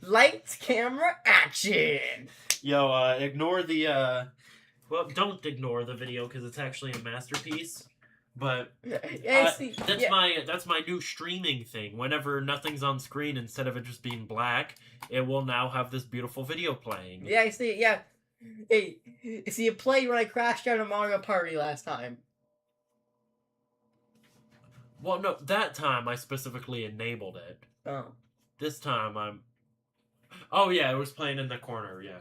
Lights, camera, action! Yo, ignore the, well, don't ignore the video because it's actually a masterpiece. But that's my new streaming thing. Whenever nothing's on screen, instead of it just being black, it will now have this beautiful video playing. Yeah, I see. Yeah, hey, see, it played when I crashed out of Mario Party last time. Well, no, that time I specifically enabled it. Oh. This time I'm. Oh yeah, it was playing in the corner. Yeah.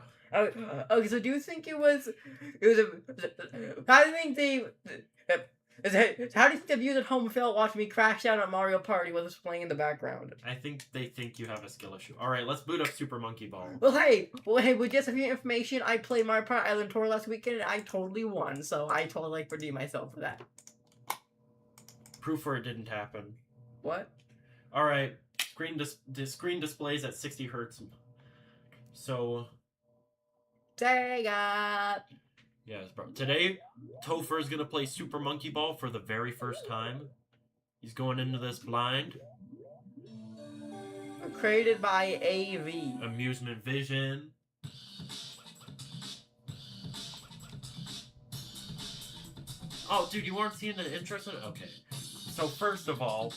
Okay, so do you think it was how do you think how do you think the viewers at home felt watching me crash out on Mario Party while it's playing in the background? I think they think you have a skill issue. All right, let's boot up Super Monkey Ball. Well, hey, with just a few information, I played Mario Party Island Tour last weekend and I totally won, so I totally like redeem myself for that. Proof where it didn't happen. What? All right, screen displays at 60 hertz. So. Sega. Yes, bro. Today, Topher is gonna play Super Monkey Ball for the very first time. He's going into this blind. Created by AV. Amusement Vision. Oh, dude, you weren't seeing the intro? Okay. So first of all,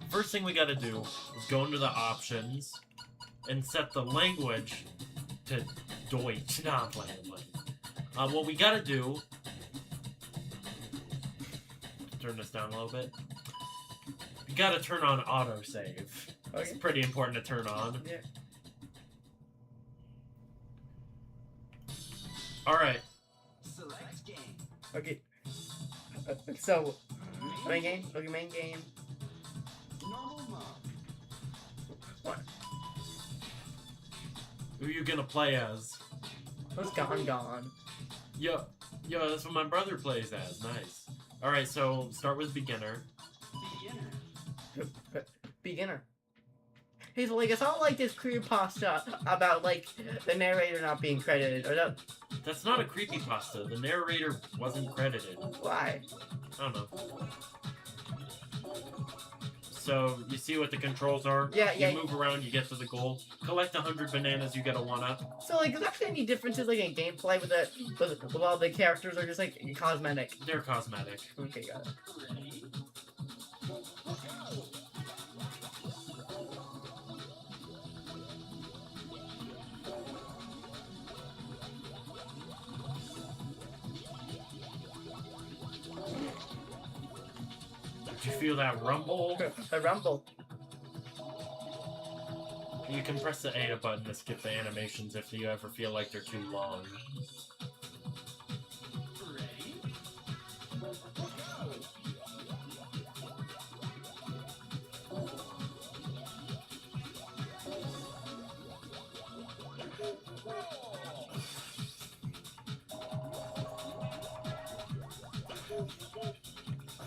first thing we gotta do is go into the options and set the language to Deutsch. Nah, I'm playing. What we gotta do... Turn this down a little bit. You gotta turn on autosave. Okay. It's pretty important to turn on. Yeah. Alright. Select game. Okay. So, main game? Okay, main game. Normal mode. What? Who are you gonna play as? Who's gone? Yo, that's what my brother plays as. Nice. Alright, so start with beginner. Beginner. Hey, so, like, it's not like this creepypasta about, like, the narrator not being credited, or that... That's not a creepypasta. The narrator wasn't credited. Why? I don't know. So, you see what the controls are? Yeah. You move around, you get to the goal. Collect 100 bananas, you get a 1-up. So, like, is there actually any differences, like, in gameplay with all the characters are just, like, cosmetic? They're cosmetic. Okay, got it. Did you feel that rumble? The rumble. You can press the A button to skip the animations if you ever feel like they're too long.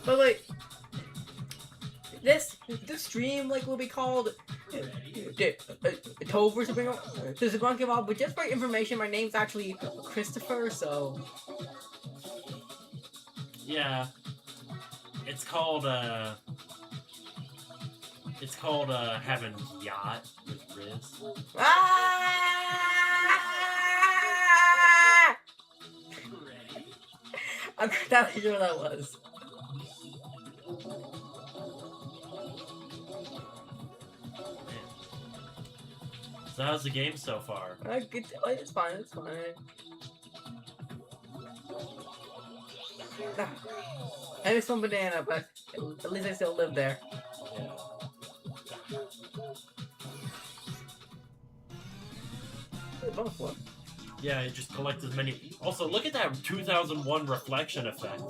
But, like, this stream, like, will be called Topher Super Monkey Ball, but just for information, my name's actually Christopher, so... Yeah. It's called having yacht with Riz. Ah! I'm not sure what that was. So how's the game so far? It's fine, it's fine. I missed one banana, but at least I still live there. Yeah. Yeah, you just collect as many... Also, look at that 2001 reflection effect.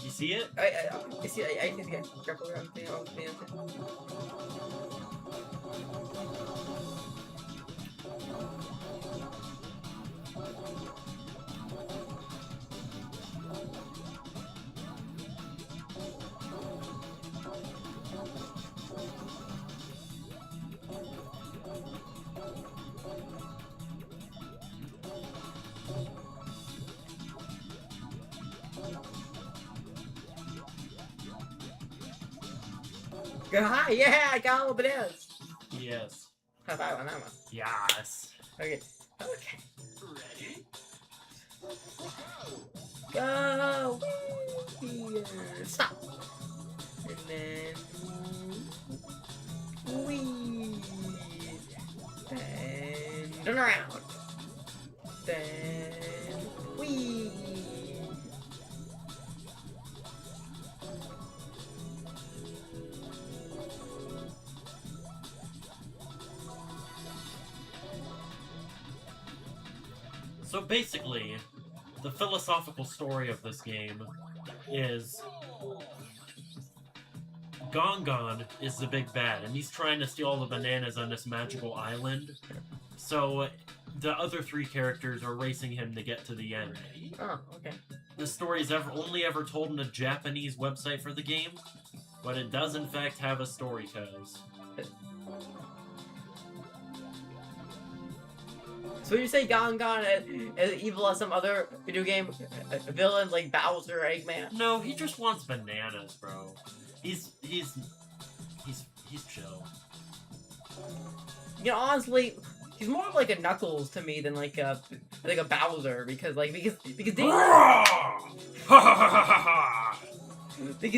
You see it? I see it. I can see it. Careful around the Hi, yeah, I got all bananas. Yes. High five on that one. Yes. Okay. Okay. Ready? Go! Whee! Stop! And then... Whee! Then... Turn around! Then... Whee! So basically, the philosophical story of this game is Gongon is the big bad, and he's trying to steal all the bananas on this magical island. So the other three characters are racing him to get to the end. Oh, okay. The story is only ever told in a Japanese website for the game, but it does in fact have a story cause. So you say Gongon is evil as some other video game villain like Bowser or Eggman? No, he just wants bananas, bro. He's chill. You know, honestly, he's more like a Knuckles to me than like a Bowser because didn't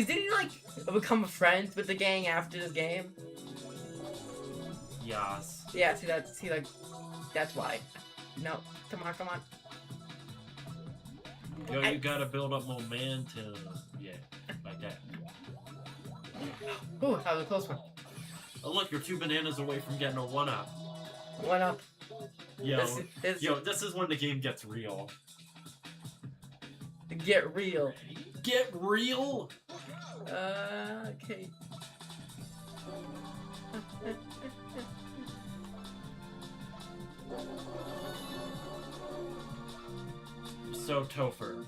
he like become friends with the gang after this game? Yes. Yeah, that's why. No, come on. Yo, you gotta build up momentum. Yeah, like that. Ooh, that was a close one. Oh look, you're 2 bananas away from getting a 1-up. 1 up. Yo, This this is when the game gets real. get real. Get real? Okay. So, Topher,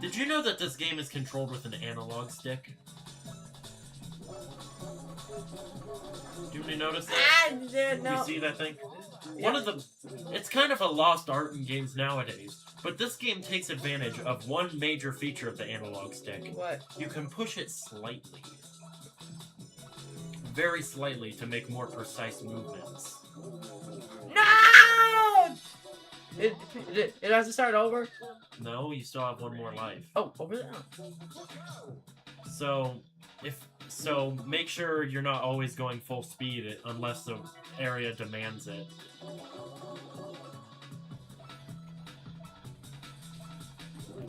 did you know that this game is controlled with an analog stick? Do you notice that? No. You see that thing? Yeah. It's kind of a lost art in games nowadays, but this game takes advantage of one major feature of the analog stick. What? You can push it slightly. Very slightly to make more precise movements. No! It has to start over? No, you still have 1 more life. Oh, over there. So, make sure you're not always going full speed unless the area demands it.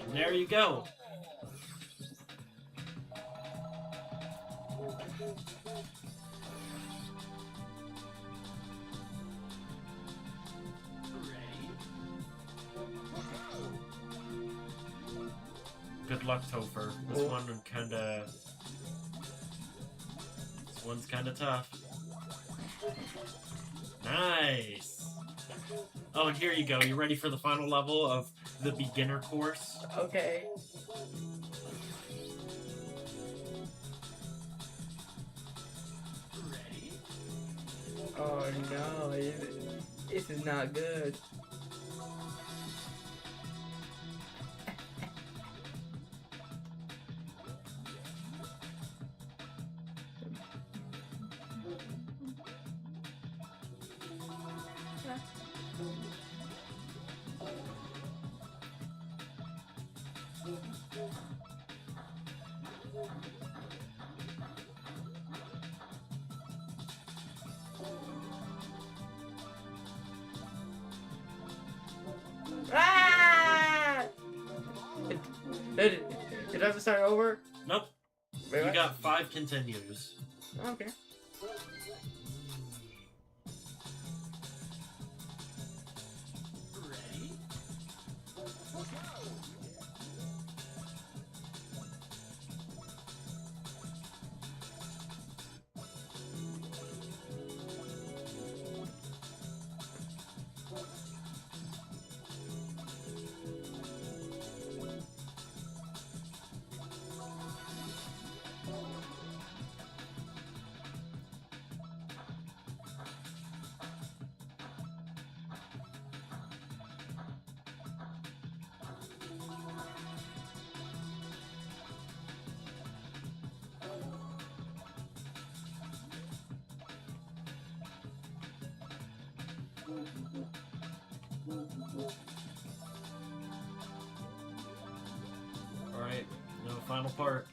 And there you go. Good luck, Topher. This one's kinda tough. Nice! Oh, and here you go. You ready for the final level of the beginner course? Okay. Ready? Oh no, this is not good. Ah! Did I have to start over? Nope. Wait, You what? got 5 continues. Okay. Ready? Alright, no final part.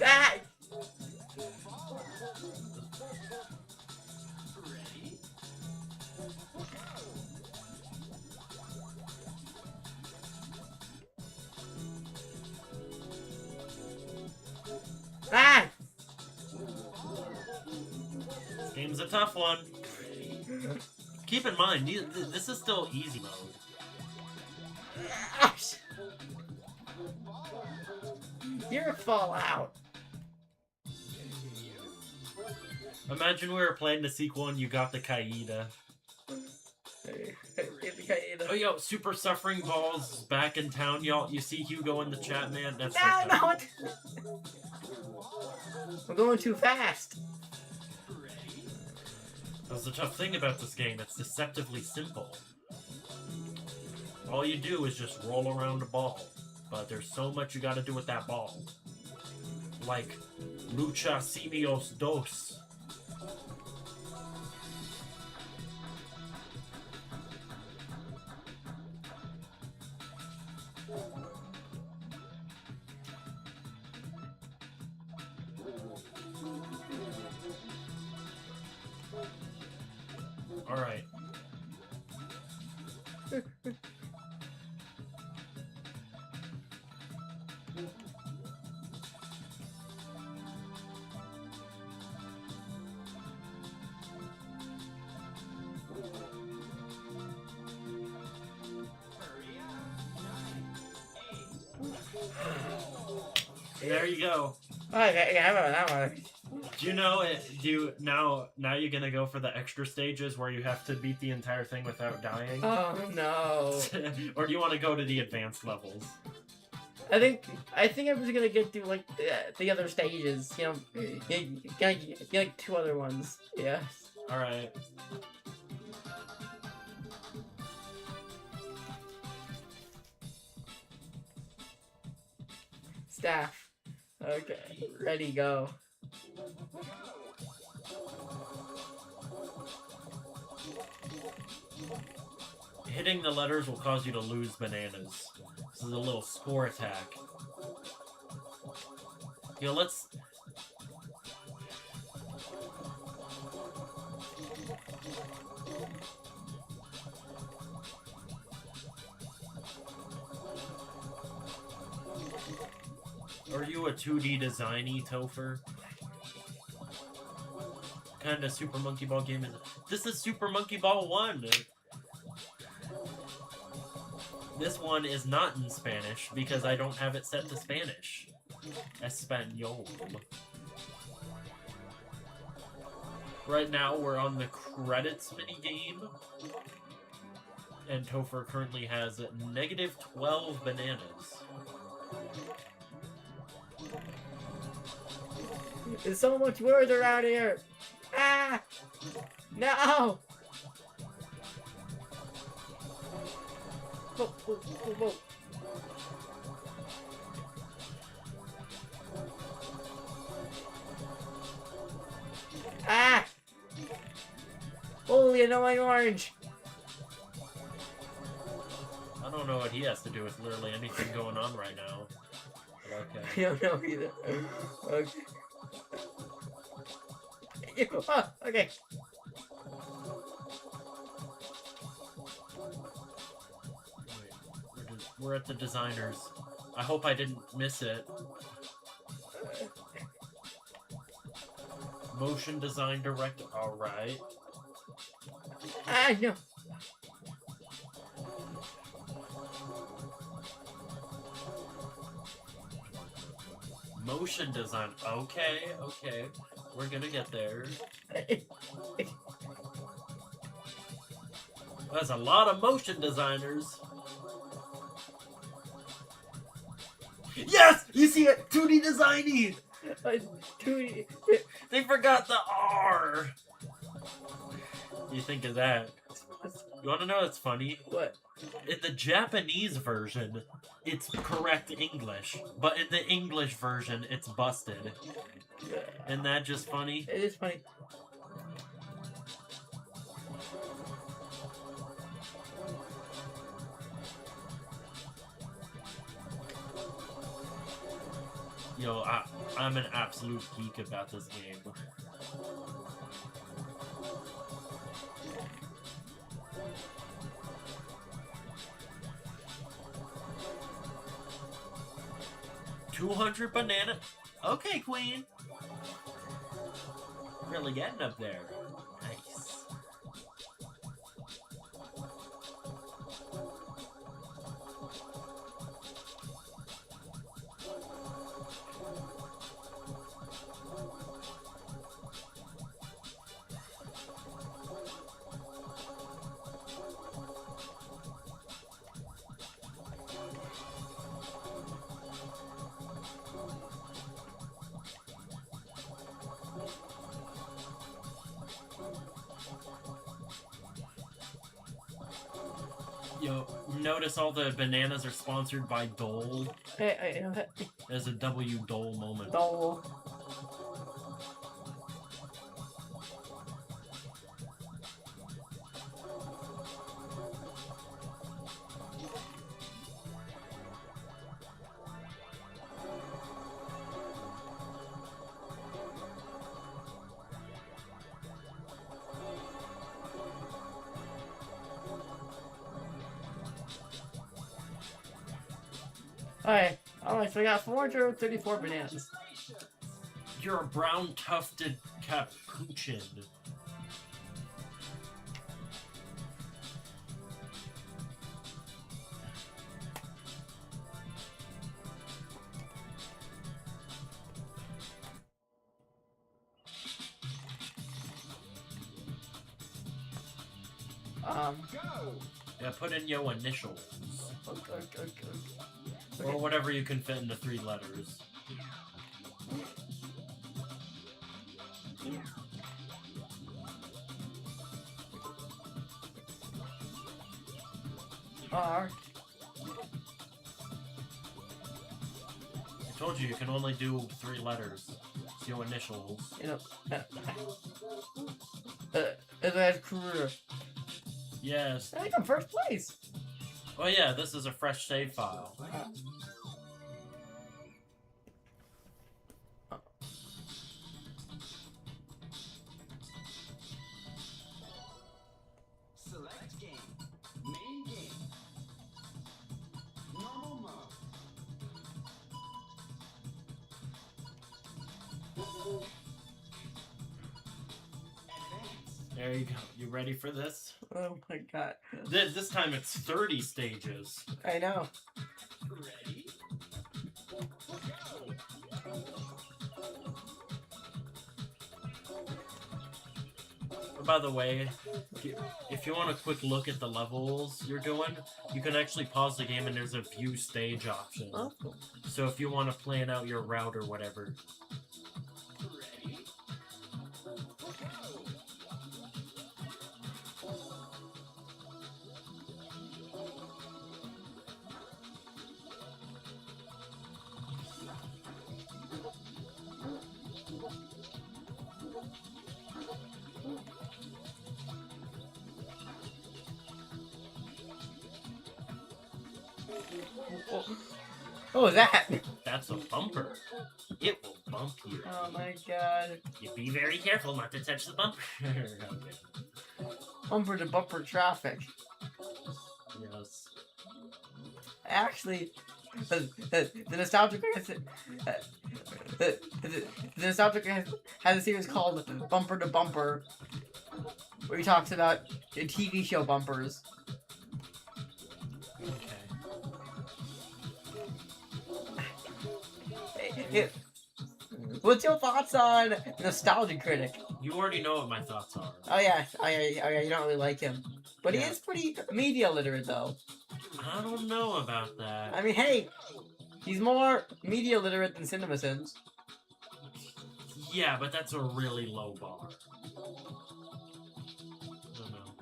Ah! Ah! This game's a tough one. Keep in mind, this is still easy mode. You're a fallout. Imagine we were playing the sequel and you got the Kaida. Oh, yo, Super Suffering Balls back in town, y'all. You see Hugo in the chat, man? That's No, I'm going too fast. That's the tough thing about this game. It's deceptively simple. All you do is just roll around a ball. But there's so much you gotta do with that ball. Like, Lucha Simios Dos. Alright. There you go. Okay, yeah, I remember that one. Do you know it? Now you're gonna go for the extra stages where you have to beat the entire thing without dying? Oh no. Or do you want to go to the advanced levels? I think I was gonna get through like the other stages. You know, get like 2 other ones. Yeah. All right. Staff. Okay, ready, go. Hitting the letters will cause you to lose bananas. This is a little score attack. Yo, let's... Are you a 2D designy, Topher? What kind of Super Monkey Ball game is it? This is Super Monkey Ball 1! This one is not in Spanish because I don't have it set to Spanish. Espanol. Right now we're on the credits minigame. And Topher currently has negative 12 bananas. There's so much words around here. Ah! No! Whoa, whoa, whoa, whoa. Ah! Holy annoying orange! I don't know what he has to do with literally anything going on right now. But I okay. don't know either. Okay. Oh, okay. Wait, we're at the designers. I hope I didn't miss it. Motion design director. Alright. Ah, no. Motion design. Okay, okay. We're gonna get there. That's a lot of motion designers. Yes! You see it! 2D designy! 2D. They forgot the R! What do you think of that? You want to know what's funny? What? In the Japanese version, it's correct English, but in the English version, it's busted. Isn't that just funny? It is funny. Yo, I'm an absolute geek about this game. $200 banana. Okay, Queen. Really getting up there. Nice. Yo, notice all the bananas are sponsored by Dole. Hey, you know that. There's a W Dole moment. Dole. Alright, so we got 434 bananas. You're a brown tufted capuchin. Go! Yeah, put in your initials. Okay. Or whatever you can fit into 3 letters. R. I told you can only do 3 letters. It's your initials. You know. That's career. Yes. I think I'm first place. Oh yeah, this is a fresh save file. Select game. Main game. Normal mode. Advance. There you go. You ready for this? Oh my god. This time it's 30 stages. I know. Ready? By the way, if you want a quick look at the levels you're doing, you can actually pause the game and there's a view stage option. Oh, cool. So if you want to plan out your route or whatever. Ready? What was that? That's a bumper. It will bump you. Oh my god. You be very careful not to touch the bumper. Okay. Bumper to bumper traffic. Yes. Actually, the nostalgic the nostalgic has a series called Bumper to Bumper, where he talks about TV show bumpers. What's your thoughts on Nostalgia Critic? You already know what my thoughts are. Oh yeah, you don't really like him, but he Yeah. is pretty media literate though. I don't know about that. I mean, hey, he's more media literate than CinemaSins. Yeah, but that's a really low bar. I don't know.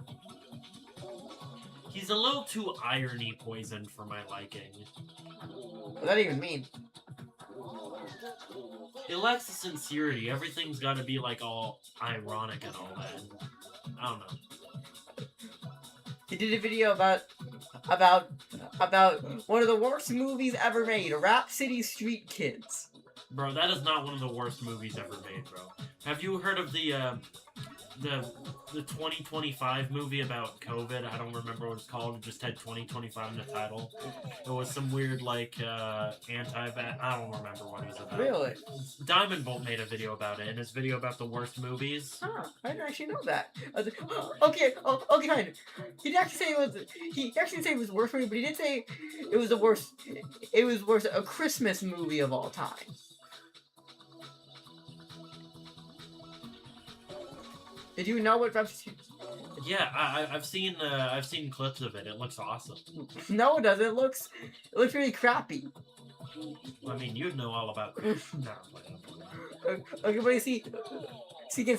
He's a little too irony poisoned for my liking. What does that even mean? It lacks the sincerity. Everything's got to be like all ironic and all that. I don't know. He did a video about one of the worst movies ever made, Rap City Street Kids. Bro, that is not one of the worst movies ever made, bro. Have you heard of the 2025 movie about COVID? I don't remember what it's called. It just had 2025 in the title. It was some weird, like, anti-vax... I don't remember what it was about. Really? Diamond Bolt made a video about it, and his video about the worst movies. Huh, I didn't actually know that. Okay, fine. He didn't actually say it was the worst movie, but he did say it was the worst. It was worse a Christmas movie of all time. Did you know what Rap City? Yeah, I've seen clips of it. It looks awesome. No, it doesn't. It looks really crappy. I mean, you'd know all about. No, Okay, but you see,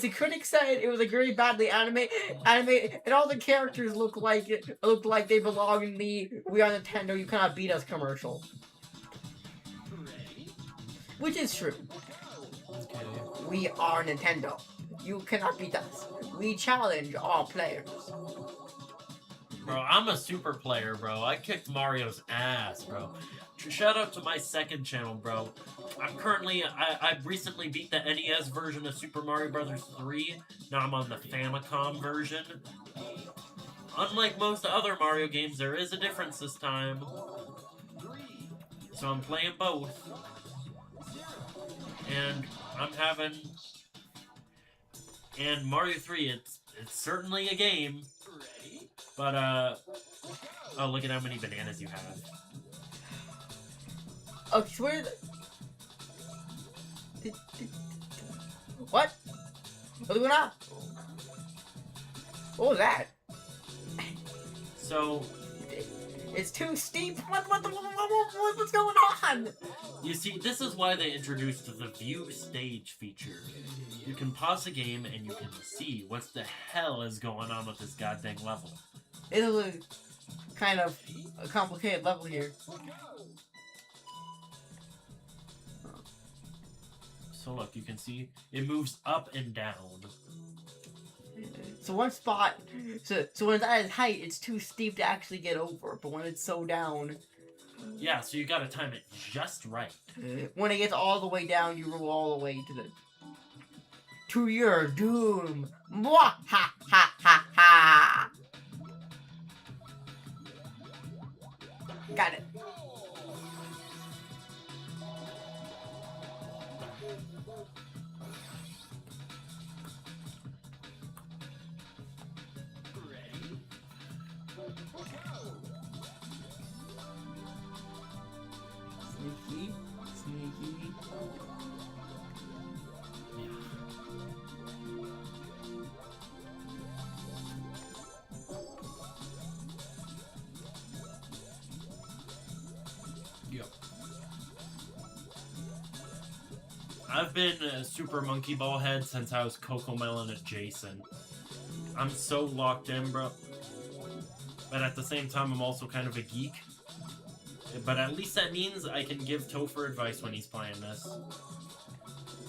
critics said it was like very badly animated, and all the characters look like they belong in the "We Are Nintendo, You Cannot Beat Us" commercial, which is true. okay. We are Nintendo. You cannot beat us. We challenge all players. Bro, I'm a super player, bro. I kicked Mario's ass, bro. Shout out to my second channel, bro. I've recently beat the NES version of Super Mario Bros. 3. Now I'm on the Famicom version. Unlike most other Mario games, there is a difference this time. So I'm playing both. And I'm having... And Mario 3, it's certainly a game. But, oh, look at how many bananas you have. Okay, so where what? What's going on? What was that? So... It's too steep. What's going on? You see, this is why they introduced the View Stage feature. You can pause the game and you can see what the hell is going on with this goddamn level. It's a kind of a complicated level here. So look, you can see it moves up and down. So one spot, so when it's at its height, it's too steep to actually get over. But when it's so down, Yeah, so you gotta time it just right. when it gets all the way down, you roll all the way to your doom. Mwah ha ha ha ha. Got it. Sneaky, sneaky. Yep. I've been a Super Monkey Ball head since I was Cocomelon adjacent. I'm so locked in, bro. But at the same time, I'm also kind of a geek. But at least that means I can give Topher advice when he's playing this.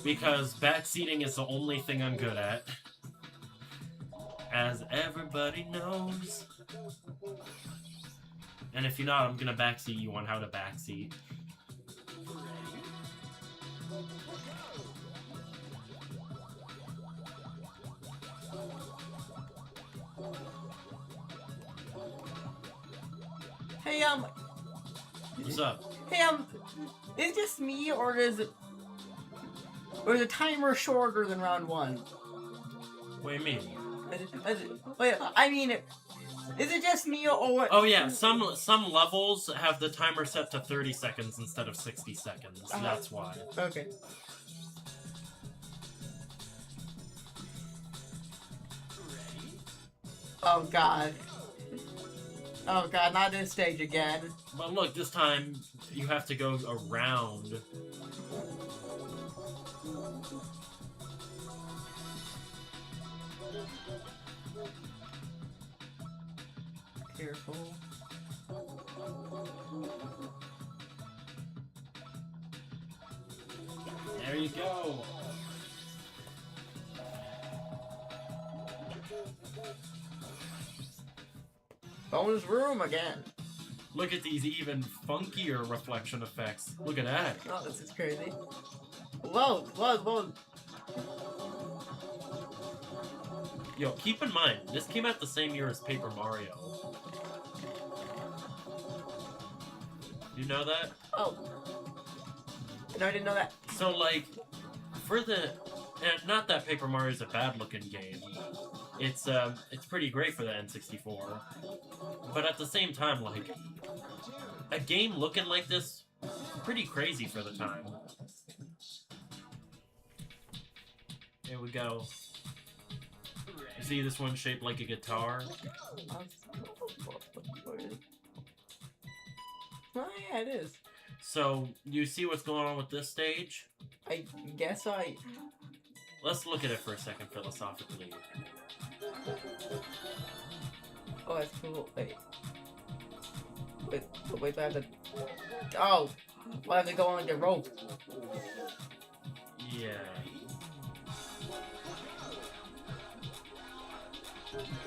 Because backseating is the only thing I'm good at. As everybody knows. And if you're not, I'm gonna backseat you on how to backseat. Hey, What's up? hey, is it just me, or is the timer shorter than round one? What do you mean? Wait, I mean, is it just me, or... Oh yeah, some levels have the timer set to 30 seconds instead of 60 seconds. That's why. Okay. Oh god. Oh god, not this stage again. But look, this time you have to go around. Careful. There you go. Bonus room again. Look at these even funkier reflection effects. Look at that. Oh, this is crazy. Whoa, whoa, whoa. Yo, keep in mind, this came out the same year as Paper Mario. You know that? Oh. No, I didn't know that. So, like, for the... And not that Paper Mario's a bad-looking game. It's pretty great for the N64. But at the same time, like, a game looking like this, pretty crazy for the time. Here we go. You see this one shaped like a guitar? Oh, yeah, it is. So, you see what's going on with this stage? I guess I... Let's look at it for a second philosophically. Oh, that's cool. Wait. Wait, I have to... Oh! I have to go on like a rope. Yeah.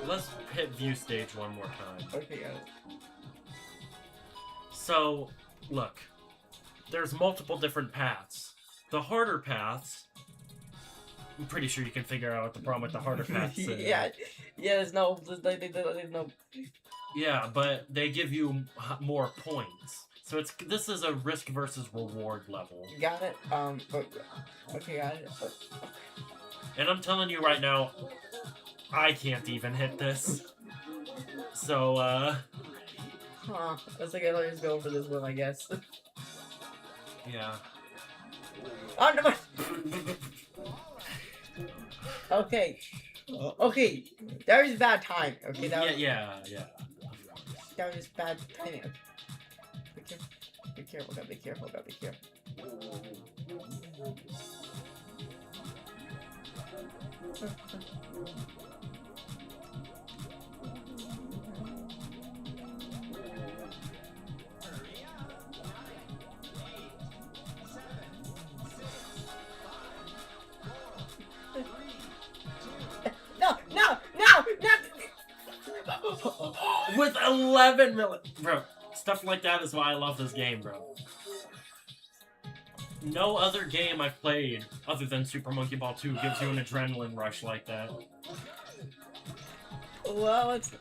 Let's hit view stage one more time. Okay, got it. So, look. There's multiple different paths. The harder paths... I'm pretty sure you can figure out what the problem with the harder paths is. Yeah, there's no... There's no... Yeah, but they give you more points. So this is a risk versus reward level. Got it? Okay, got it. And I'm telling you right now, I can't even hit this. So, Huh. That's like I just go for this one, I guess. yeah. Oh, no! Okay. Okay. That was bad time. Okay, that was... Yeah. That was bad timing. Be careful, gotta be careful, gotta be careful. No! With 11 Bro, stuff like that is why I love this game, bro. No other game I've played, other than Super Monkey Ball 2, gives you an adrenaline rush like that. Well, it's...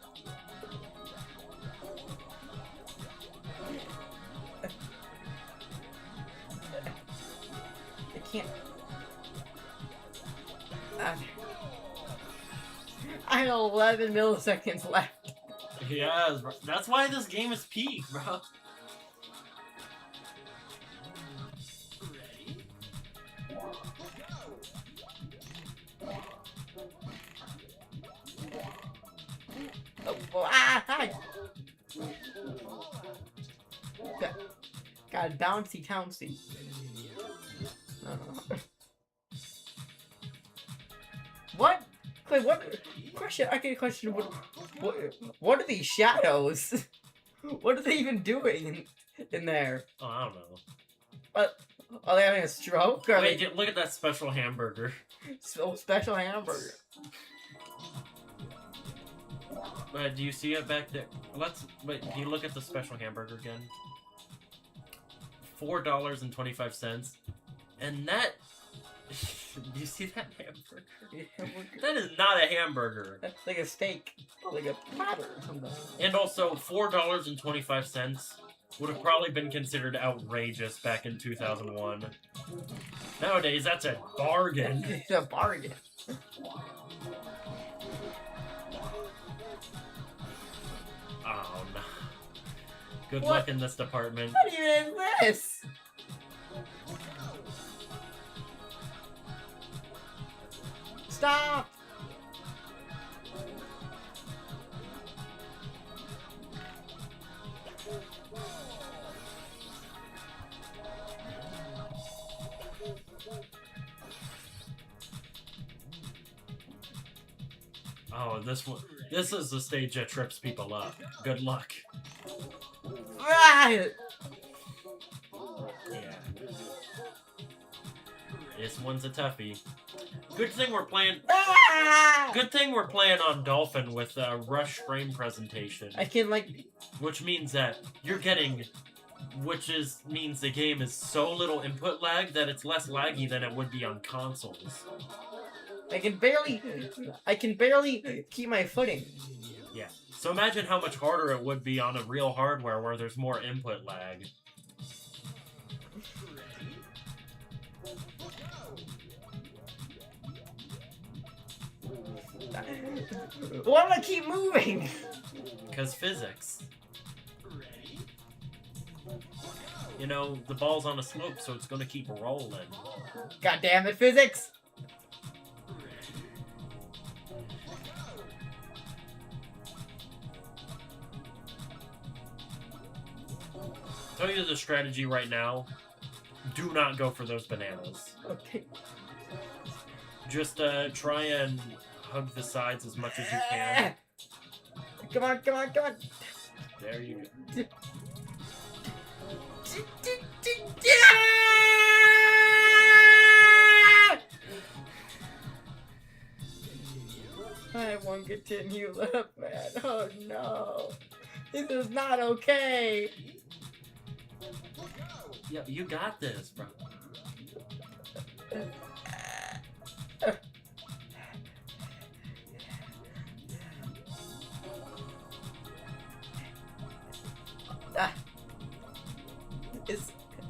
I can't... I have 11 milliseconds left. Yes, bro. That's why this game is peak, bro. Ready? Oh, hi! Got a bouncy touncy. What? Wait, what? Question. I get a question. What are these shadows? What are they even doing in there? Oh, I don't know. What? Are they having a stroke? Or Wait, look at that special hamburger. so special hamburger? Do you see it back there? Wait, can you look at the special hamburger again? $4.25. And that... Do you see that hamburger? That is not a hamburger. That's like a steak. Like a platter or something. And also, $4.25 would have probably been considered outrageous back in 2001. Nowadays, that's a bargain. It's a bargain. Oh, no. Good What? luck in this department. What even is this? Stop! Oh, this one. This is the stage that trips people up. Good luck. Ah! Yeah. This one's a toughie. Good thing we're playing. Ah! Good thing we're playing on Dolphin with rush frame presentation, I can like. which means that you're getting, means the game is so little input lag that it's less laggy than it would be on consoles. I can barely keep my footing. Yeah. So imagine how much harder it would be on a real hardware where there's more input lag. Why do I keep moving? Because physics. You know, the ball's on a slope, so it's gonna keep rolling. God damn it, physics! Tell you the strategy right now. Do not go for those bananas. Okay. Just try and hug the sides as much as you can. Come on, come on, come on! There you go. I won't continue left, man. Oh no. This is not okay. Yeah, you got this, bro.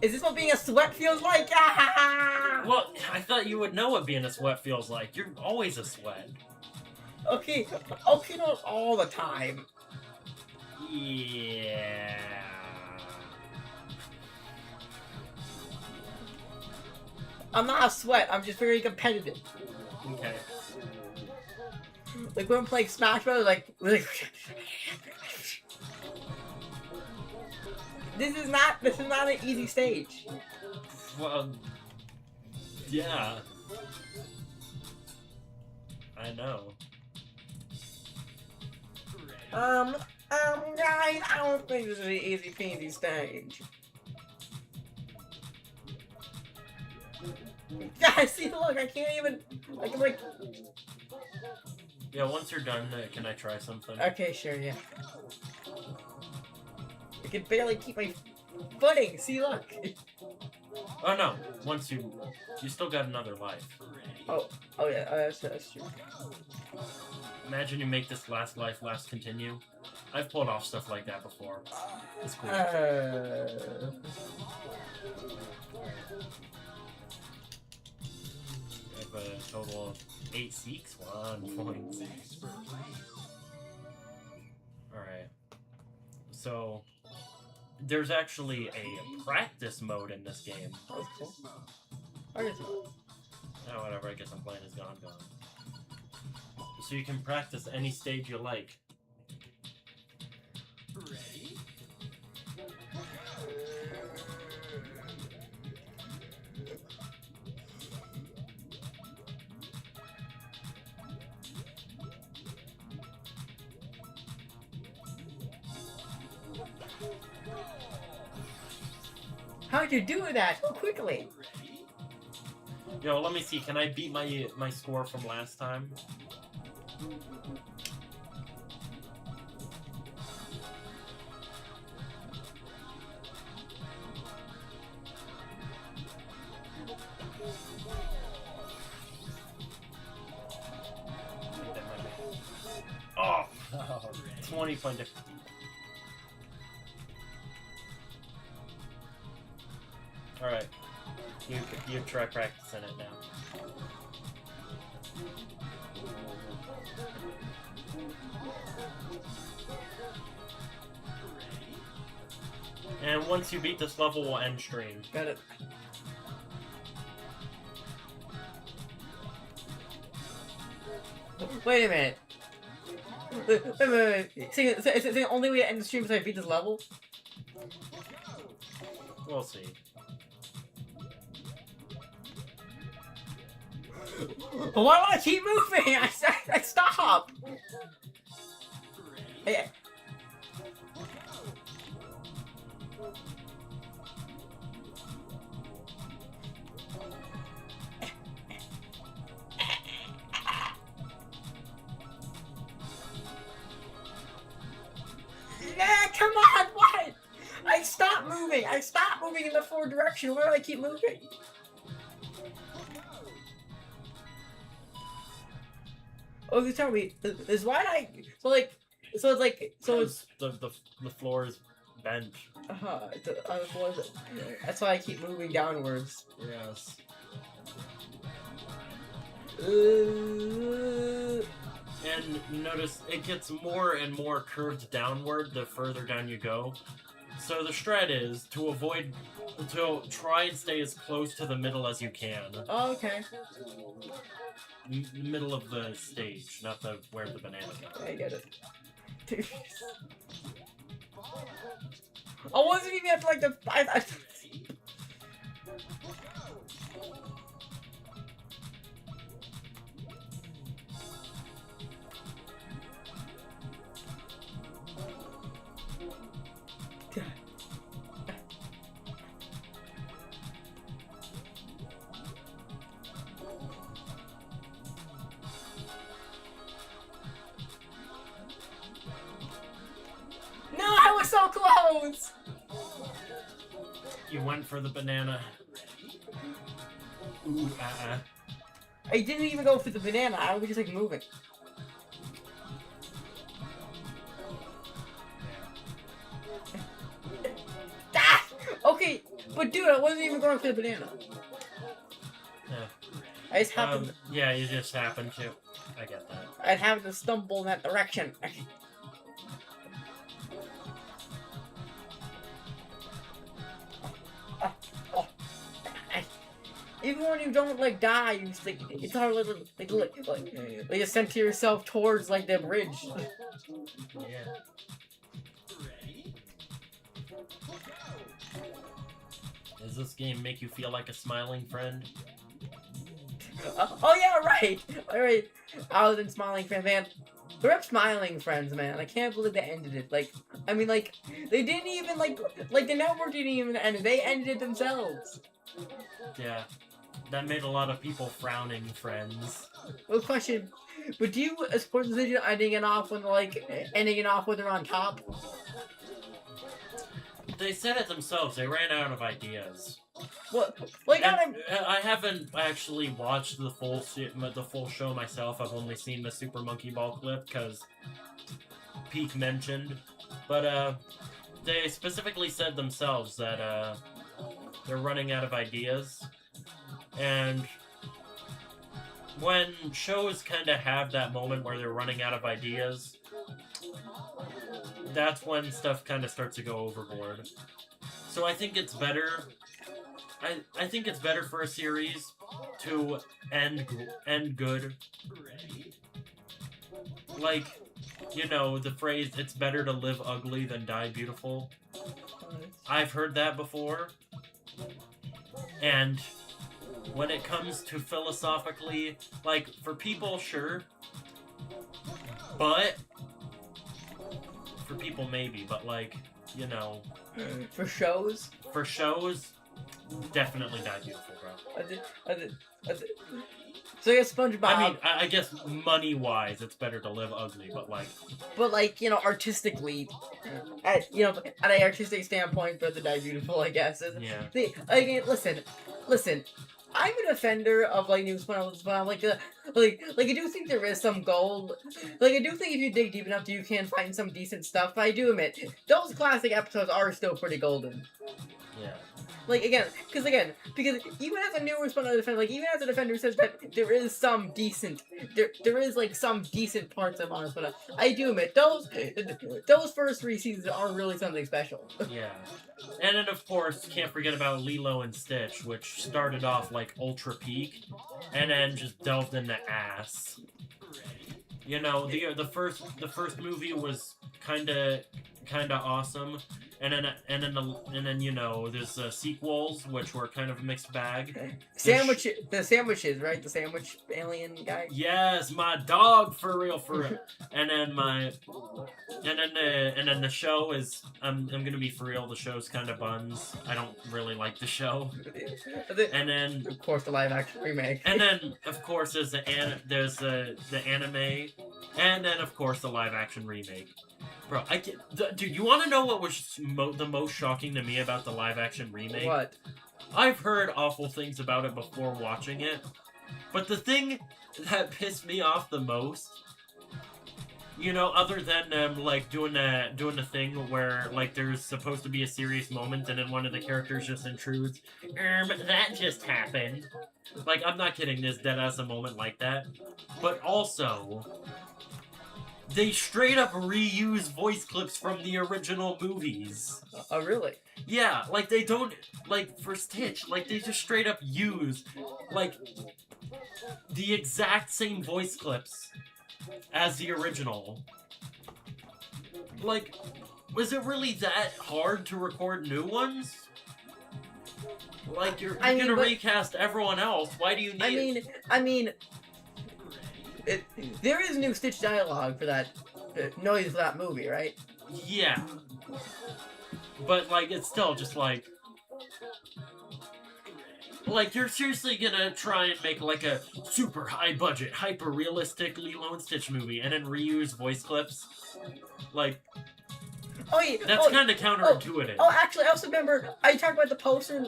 Is this what being a sweat feels like? Ah! Well, I thought you would know what being a sweat feels like. You're always a sweat. Okay, not all the time. Yeah. I'm not a sweat, I'm just very competitive. Okay. Like when I'm playing Smash Bros, like this is not an easy stage. Well, yeah. I know. Guys, I don't think this is an easy peasy stage. Guys, see, look, I can like. Yeah, once you're done, can I try something? Okay, sure, yeah. I can barely keep my footing. See, look. Oh no! Once you still got another life. Oh yeah, that's true. Imagine you make this last life last continue. I've pulled off stuff like that before. It's cool. I have a total of 8 seeks. 1 point. Alright. So, there's actually a practice mode in this game. That's cool. I guess so. Oh, whatever, I guess I'm playing as gone. So you can practice any stage you like. Ready? How'd you do that so quickly? Yo, let me see. Can I beat my score from last time? Oh, 20 point difference. Alright. You try practicing it now. And once you beat this level, we'll end stream. Got it. Wait a minute. Wait. So is it the only way to end the stream is if I beat this level? We'll see. Why do I keep moving? I stop! Hey, nah, come on, what? I stopped moving. I stopped moving in the forward direction. Why do I keep moving? Oh, you tell me. Is why I so like so it's like so it's the floor is bent. that's why I keep moving downwards. Yes. And notice it gets more and more curved downward the further down you go. So the strat is to try and stay as close to the middle as you can. Oh, okay. Middle of the stage, not the where the banana goes. I get it. I wasn't even at like the. No, I was so close. You went for the banana. Ooh, I didn't even go for the banana. I was just like moving. Ah! Okay, but dude, I wasn't even going for the banana. Yeah. I just happened. Yeah, you just happened to. I get that. I happened to stumble in that direction. Even when you don't like die, you just like it's hard like you send to yourself towards like the bridge. Yeah. Ready? Does this game make you feel like a smiling friend? Oh yeah, right. Alright. I was in Smiling Friends, man. We're up Smiling Friends, man. I can't believe they ended it. Like, I mean, like, they didn't even, like the network didn't even end it. They ended it themselves. Yeah. That made a lot of people frowning friends. Well, question, but do you support the decision ending it off when, like, ending it off when they're on top? They said it themselves. They ran out of ideas. What? Like, And, I haven't actually watched the full show myself. I've only seen the Super Monkey Ball clip because Peak mentioned. But they specifically said themselves that they're running out of ideas. And when shows kind of have that moment where they're running out of ideas, that's when stuff kind of starts to go overboard. So I think it's better. I think it's better for a series to end good. Ready? Like, you know, the phrase, it's better to live ugly than die beautiful. I've heard that before. And when it comes to philosophically, like, for people, sure. But, for people, maybe. But, like, you know. For shows? For shows, definitely die beautiful, bro. So I guess SpongeBob. I mean, I guess money-wise, it's better to live ugly, but like, you know, artistically, at an artistic standpoint, but the die beautiful, I guess. yeah. Again, listen. I'm a defender of like new SpongeBob. Like I do think there is some gold. Like I do think if you dig deep enough, you can find some decent stuff. But I do admit those classic episodes are still pretty golden. Yeah. Like because even as a newer SpongeBob defender, like even as a defender who says that there is some decent, there is like some decent parts of Honest SpongeBob. I do admit those first 3 seasons are really something special. Yeah. And then, of course, can't forget about Lilo and Stitch, which started off like ultra peak, and then just delved into ass. Ready? You know, the first movie was kind of kind of awesome. And then you know, there's sequels which were kind of a mixed bag. The sandwiches, right? The sandwich alien guy. Yes, my dog for real. And then the show is I'm gonna be for real. The show's kind of buns. I don't really like the show. And then Of course, the live action remake. and then of course there's the anime, and then of course the live action remake. Bro, dude, you want to know what was the most shocking to me about the live action remake? What? I've heard awful things about it before watching it, but the thing that pissed me off the most, you know, other than them like doing the thing where like there's supposed to be a serious moment and then one of the characters just intrudes, that just happened. Like, I'm not kidding, there's dead ass a moment like that, but also they straight up reuse voice clips from the original movies. Oh, really? Yeah, like they don't, like for Stitch, like they just straight up use like the exact same voice clips as the original. Like, was it really that hard to record new ones? Like, you're gonna recast everyone else. Why do you need there is new Stitch dialogue for that noise for that movie, right? Yeah. But, like, it's still just like you're seriously gonna try and make, like, a super high-budget, hyper-realistic Lilo and Stitch movie and then reuse voice clips? Like, Oh, yeah. that's kind of counterintuitive. Oh, actually, I also remember, I talked about the poster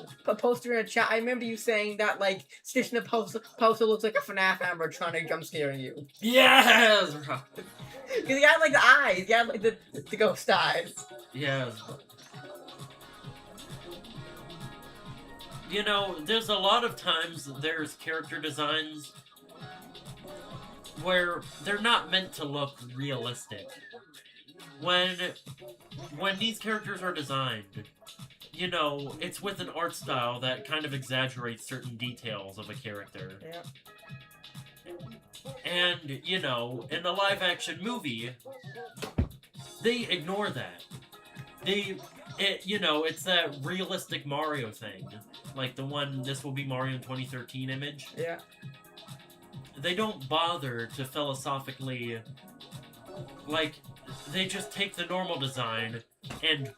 in a chat. I remember you saying that, like, Stitch in the poster looks like a FNAF member trying to jump scaring you. Yes! Because he had, like, the eyes. He had, like, the ghost eyes. Yes. You know, there's a lot of times there's character designs where they're not meant to look realistic. When these characters are designed, you know, it's with an art style that kind of exaggerates certain details of a character. Yeah. And, you know, in the live-action movie, they ignore that. You know, it's that realistic Mario thing. Like the one, this will be Mario in 2013 image. Yeah. They don't bother to philosophically, like, they just take the normal design and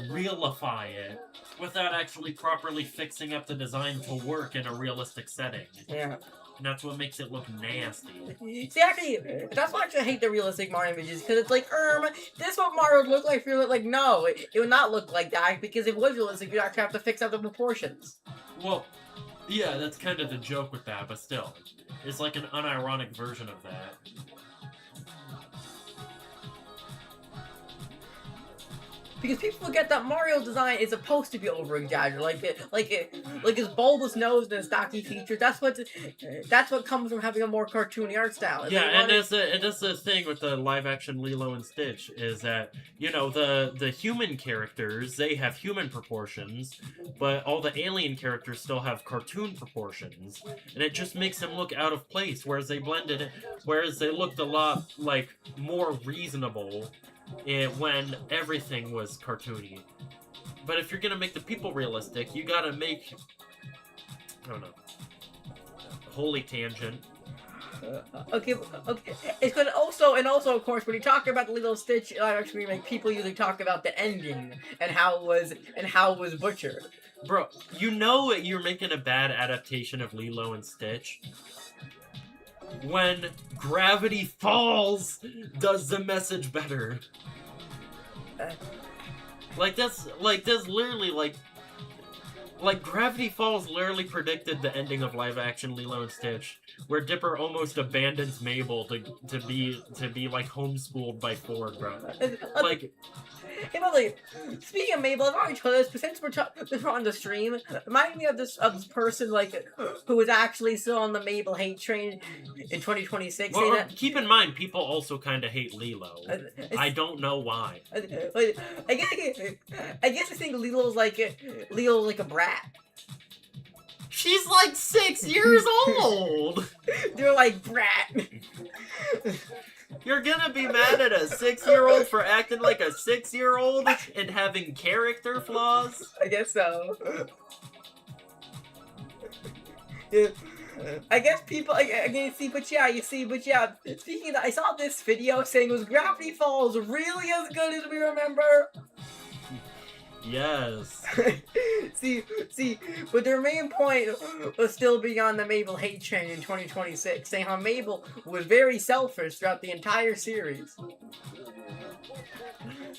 realify it without actually properly fixing up the design to work in a realistic setting. Yeah. And that's what makes it look nasty. See, actually, that's why I hate the realistic Mario images, because it's like, this is what Mario would look like if you look like, no, it would not look like that, because if it was realistic, you'd actually have to fix up the proportions. Well, yeah, that's kind of the joke with that, but still. It's like an unironic version of that. Because people forget that Mario's design is supposed to be over-exaggerated, like his bulbous nose and his stocky features. That's what comes from having a more cartoony art style. Yeah, and that's the thing with the live-action Lilo and Stitch is that, you know, the human characters, they have human proportions, but all the alien characters still have cartoon proportions, and it just makes them look out of place. Whereas they looked a lot like more reasonable. When everything was cartoony. But if you're gonna make the people realistic, you gotta make... I don't know. Holy tangent. Okay. It's good. Also, of course, when you talk about the Lilo Stitch live action remake, people usually talk about the ending and how it was butchered. Bro, you know you're making a bad adaptation of Lilo and Stitch when Gravity Falls does the message better. That's literally like Gravity Falls literally predicted the ending of live action Lilo and Stitch, where Dipper almost abandons Mabel to be like homeschooled by Ford, bro. Like, hey, but like, speaking of Mabel, I've already told this, but since we're on the stream, remind me of this person like who was actually still on the Mabel hate train in 2026. Well, keep in mind, people also kind of hate Lilo. I don't know why. I guess I think Lilo's like a brat. She's like 6 years old! They're like, brat. You're gonna be mad at a 6-year-old for acting like a 6-year-old and having character flaws? I guess so. Yeah. I guess people, again, see, but yeah, speaking of that, I saw this video saying, was Gravity Falls really as good as we remember? Yes. see, but their main point was still beyond the Mabel hate train in 2026, saying how Mabel was very selfish throughout the entire series.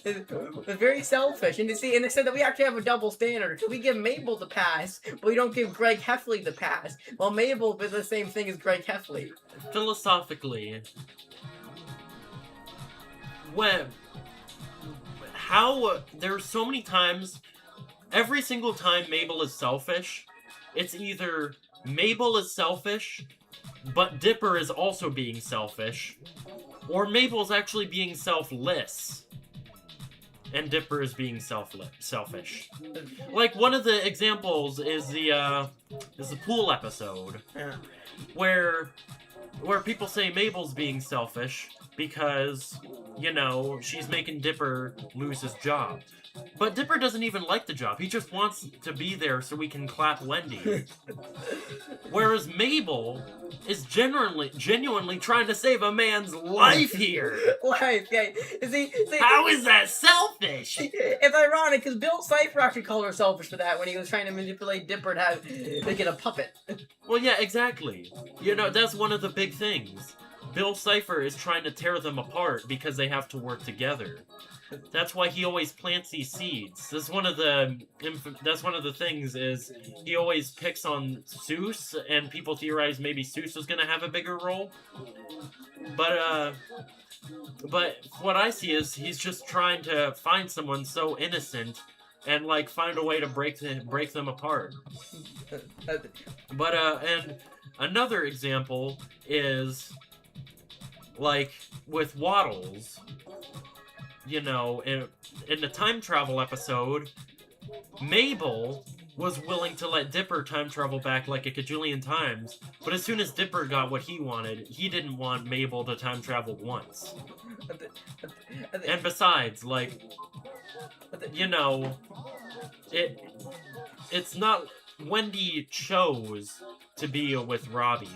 It was very selfish, and they said that we actually have a double standard. We give Mabel the pass, but we don't give Greg Heffley the pass. Well, Mabel did the same thing as Greg Heffley. Philosophically, there's so many times, every single time Mabel is selfish, it's either Mabel is selfish, but Dipper is also being selfish, or Mabel's actually being selfless, and Dipper is being selfish. Like, one of the examples is the pool episode, Yeah. where people say Mabel's being selfish because, you know, she's making Dipper lose his job. But Dipper doesn't even like the job. He just wants to be there so we can clap Wendy. Whereas Mabel is genuinely trying to save a man's life here. Life, yeah. See, How is that selfish? it's ironic because Bill Cipher actually called her selfish for that when he was trying to manipulate Dipper to make it a puppet. Well, yeah, exactly. You know, that's one of the big things. Bill Cipher is trying to tear them apart because they have to work together. That's why he always plants these seeds. That's one of the things is he always picks on Seuss, and people theorize maybe Seuss was gonna have a bigger role. But what I see is he's just trying to find someone so innocent and like find a way to break them apart. But and another example is like with Waddles. You know, in the time travel episode, Mabel was willing to let Dipper time travel back like a gajillion times, but as soon as Dipper got what he wanted, he didn't want Mabel to time travel once. And besides, like, you know, it's not Wendy chose to be with Robbie.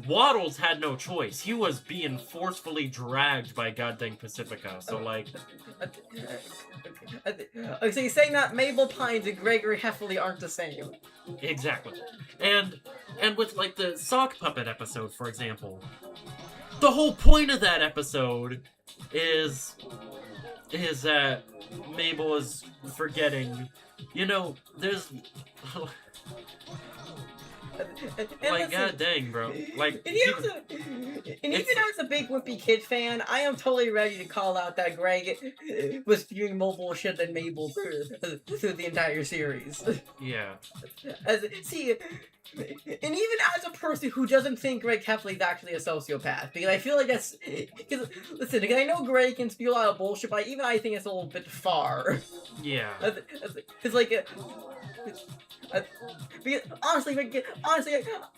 Waddles had no choice. He was being forcefully dragged by goddamn Pacifica. So like, okay, so you're saying that Mabel Pines and Gregory Heffley aren't the same? exactly. And with like the sock puppet episode, for example, the whole point of that episode is that Mabel is forgetting. You know, there's. Like, god dang, bro. Like, and even as a big Wimpy Kid fan, I am totally ready to call out that Greg was spewing more bullshit than Mabel through the entire series. yeah. And even as a person who doesn't think Greg Heffley is actually a sociopath, because I feel like that's... Because I know Greg can spew a lot of bullshit, but even I think it's a little bit far. Yeah. It's like... Because honestly,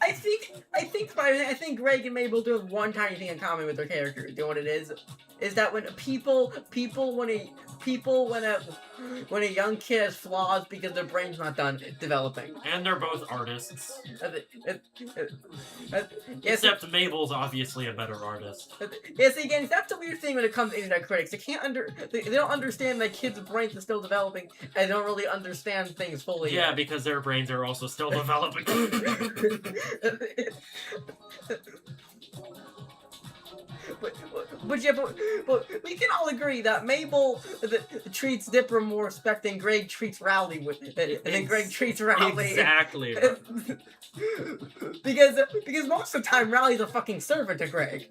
I think Greg and Mabel do have one tiny thing in common with their characters. You know what it is? Is that when when a young kid has flaws because their brain's not done developing. And they're both artists. Yes, Except Mabel's obviously a better artist. yes. Again, that's the weird thing when it comes to internet critics. They don't understand that kids' brains are still developing, and they don't really understand things fully. Yeah, because their brains are also still developing. But we can all agree that Mabel treats Dipper more respect than Greg treats Rowley than Greg treats Rowley. Exactly. because most of the time Rowley's a fucking servant to Greg.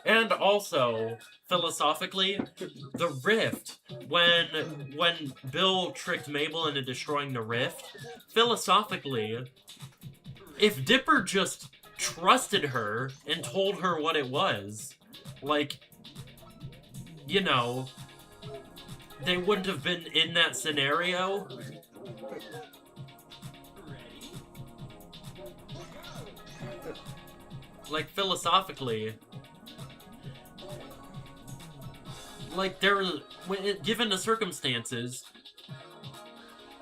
And also, philosophically, the rift, when Bill tricked Mabel into destroying the rift, philosophically, if Dipper just trusted her and told her what it was, like, you know, they wouldn't have been in that scenario. Like, philosophically, like, given the circumstances,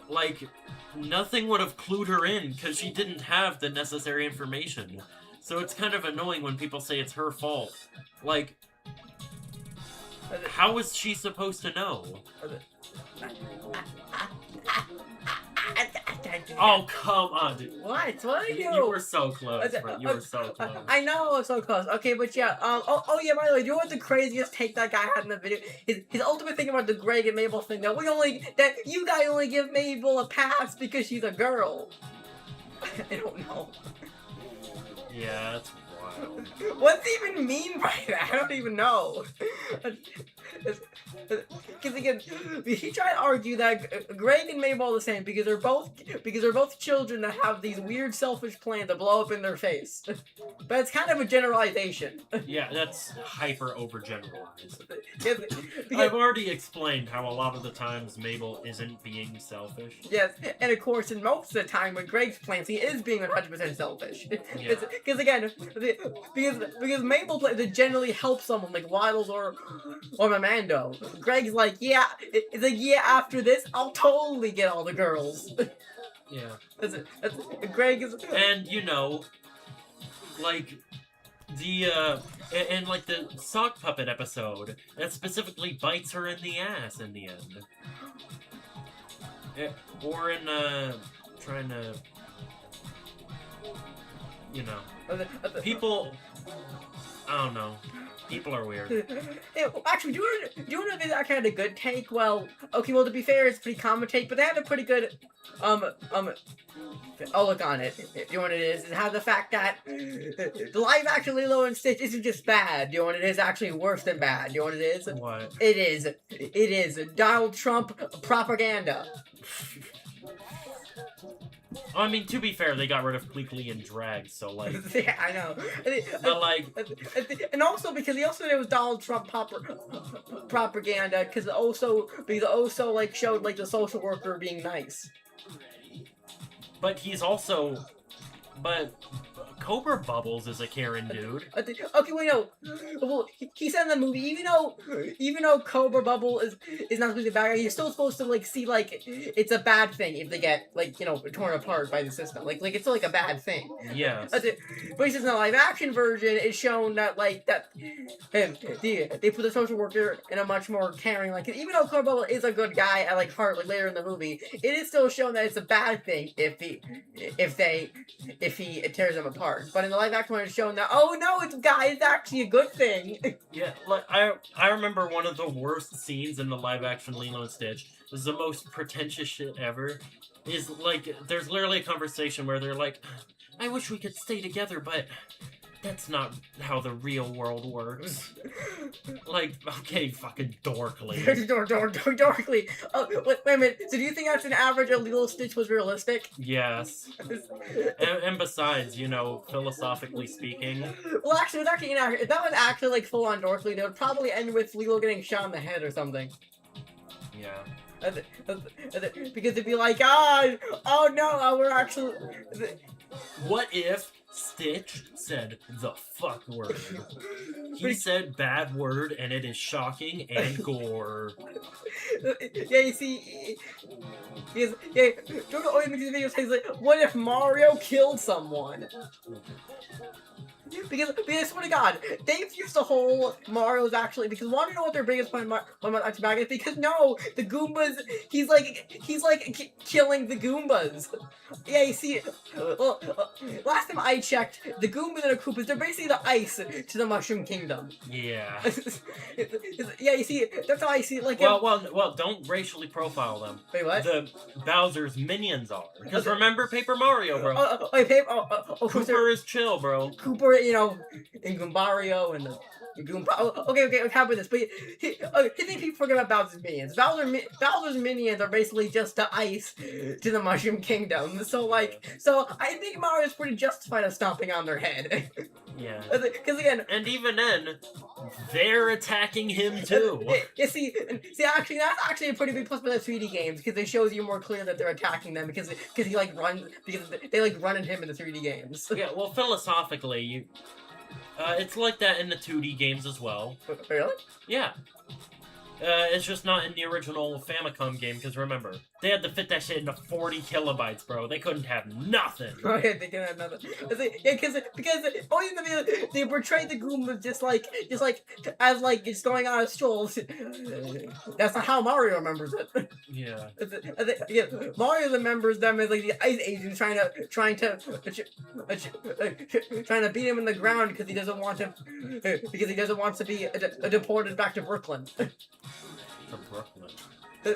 like, nothing would have clued her in because she didn't have the necessary information. So it's kind of annoying when people say it's her fault. Like, how is she supposed to know? Oh, come on, dude. What? What are you? You were so close, bro. You were so close. I know I was so close. Okay, but yeah. Oh yeah. By the way, do you know what the craziest take that guy had in the video? His ultimate thing about the Greg and Mabel thing. That you guys only give Mabel a pass because she's a girl. I don't know. Yeah, that's wild. What's he even mean by that? I don't even know. Because again, he tried to argue that Greg and Mabel are the same because they're both children that have these weird selfish plans to blow up in their face. But it's kind of a generalization. Yeah, that's hyper overgeneralized. Because, I've already explained how a lot of the times Mabel isn't being selfish. yes, and of course, in most of the time when Greg's plans, he is being 100% selfish. Yeah. Because again, because Mabel plans to generally help someone like Waddles or Mamando. Greg's like, yeah, it's like, yeah, after this, I'll totally get all the girls. Yeah. Greg is... And, you know, like, and like the sock puppet episode, that specifically bites her in the ass in the end. Or in, trying to, you know, people, I don't know. People are weird. Yeah, well, actually, do you want to actually had a good take? Well, okay, well, to be fair, it's a pretty common take, but they had a pretty good, outlook on it. Do you know what it is? It has the fact that the live action Lilo and Stitch isn't just bad. Do you know what it is? Actually worse than bad. Do you know what it is? What? It is Donald Trump propaganda. I mean, to be fair, they got rid of Pleakley and Drag, so, like... Yeah, I know. But, like... And also, because he also did was Donald Trump propaganda, because it also, like, showed, like, the social worker being nice. But he's also... But... Cobra Bubbles is a Karen dude. Okay, wait, no. Well, he said in the movie, even though Cobra Bubble is not supposed to be bad guy, you're still supposed to like see like it's a bad thing if they get like torn apart by the system. Like it's still like a bad thing. Yes. But he says in the live action version, it's shown that they put the social worker in a much more caring like. Even though Cobra Bubble is a good guy at like heart, like later in the movie, it is still shown that it's a bad thing if he tears them apart. But in the live action one, it's shown that it's actually a good thing. Yeah, like I remember one of the worst scenes in the live action Lilo and Stitch. It was the most pretentious shit ever. Is like there's literally a conversation where they're like, I wish we could stay together, but that's not how the real world works. Like, okay, fucking dorkly. Dorkly. Oh, wait a minute. So do you think that's an average of Lilo Stitch was realistic? Yes. And besides, philosophically speaking. Well, actually, it was actually inaccurate. If that was actually like full on dorkly, it would probably end with Lilo getting shot in the head or something. Yeah. Because it'd be like, oh no, we're actually. What if Stitch said the fuck word? He said bad word, and it is shocking and gore. Yeah, you see, Jordan always makes these videos saying like, what if Mario killed someone? Because I swear to God, they've used the whole Mario's actually because want to know what their biggest point about back is? Because no, the Goombas, he's like killing the Goombas. Yeah, you see, last time I checked, the Goombas and the Koopas, they're basically the ice to the Mushroom Kingdom. Yeah. Yeah, you see, that's how I see it. Like, well, don't racially profile them. Wait, what? The Bowser's minions are. Because remember Paper Mario, bro. Cooper is chill, bro. Cooper, and Goombario and the Goomba. Okay, how about this? But I think people forget about Bowser's minions. Bowser's minions are basically just the ice to the Mushroom Kingdom. So I think Mario's pretty justified of stomping on their head. Yeah. Because again, and even then, they're attacking him too. See, actually, that's actually a pretty big plus for the 3D games because it shows you more clear that they're attacking them because he like runs because they like run at him in the 3D games. Yeah, well, philosophically, it's like that in the 2D games as well. Really? Yeah. It's just not in the original Famicom game, because remember, they had to fit that shit into 40 kilobytes, bro. They couldn't have nothing. Oh yeah, they can have another. Yeah, because only in the video they portrayed the Goombas just like as like it's going on a stroll. That's not how Mario remembers it. Yeah. Yeah, Mario remembers them as like the ice agents trying to beat him in the ground because he doesn't want to be deported back to Brooklyn. To Brooklyn. Yeah.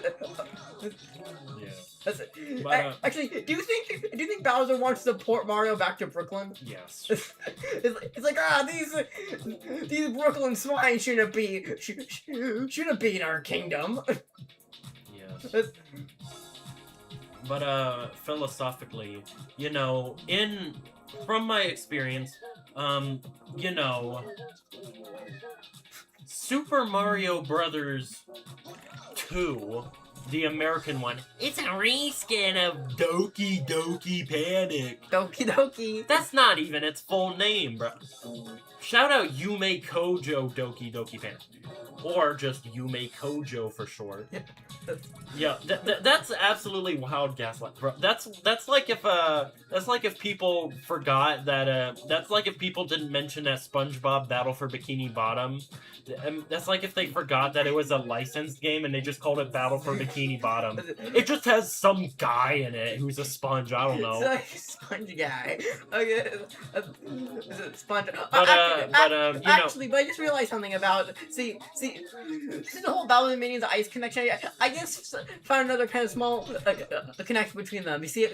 But, Actually, do you think Bowser wants to port Mario back to Brooklyn? Yes. It's like these Brooklyn swine shouldn't be in our kingdom. Yes. But philosophically, you know, from my experience, you know, Super Mario Brothers 2, the American one, it's a reskin of Doki Doki Panic. Doki Doki. That's not even its full name, bro. Shout out Yume Kojo Doki Doki Panic. Or just Yume Kojo for short. Yeah, that's absolutely wild gaslight, bro. That's like if people forgot that that's like if people didn't mention that SpongeBob Battle for Bikini Bottom. That's like if they forgot that it was a licensed game and they just called it Battle for Bikini Bottom. It just has some guy in it who's a sponge. I don't know. It's like sponge guy. Okay, sponge. You know. Actually, but I just realized something about see the whole Bowser and Minions Ice connection. I just found another kind of small connection between them. You see,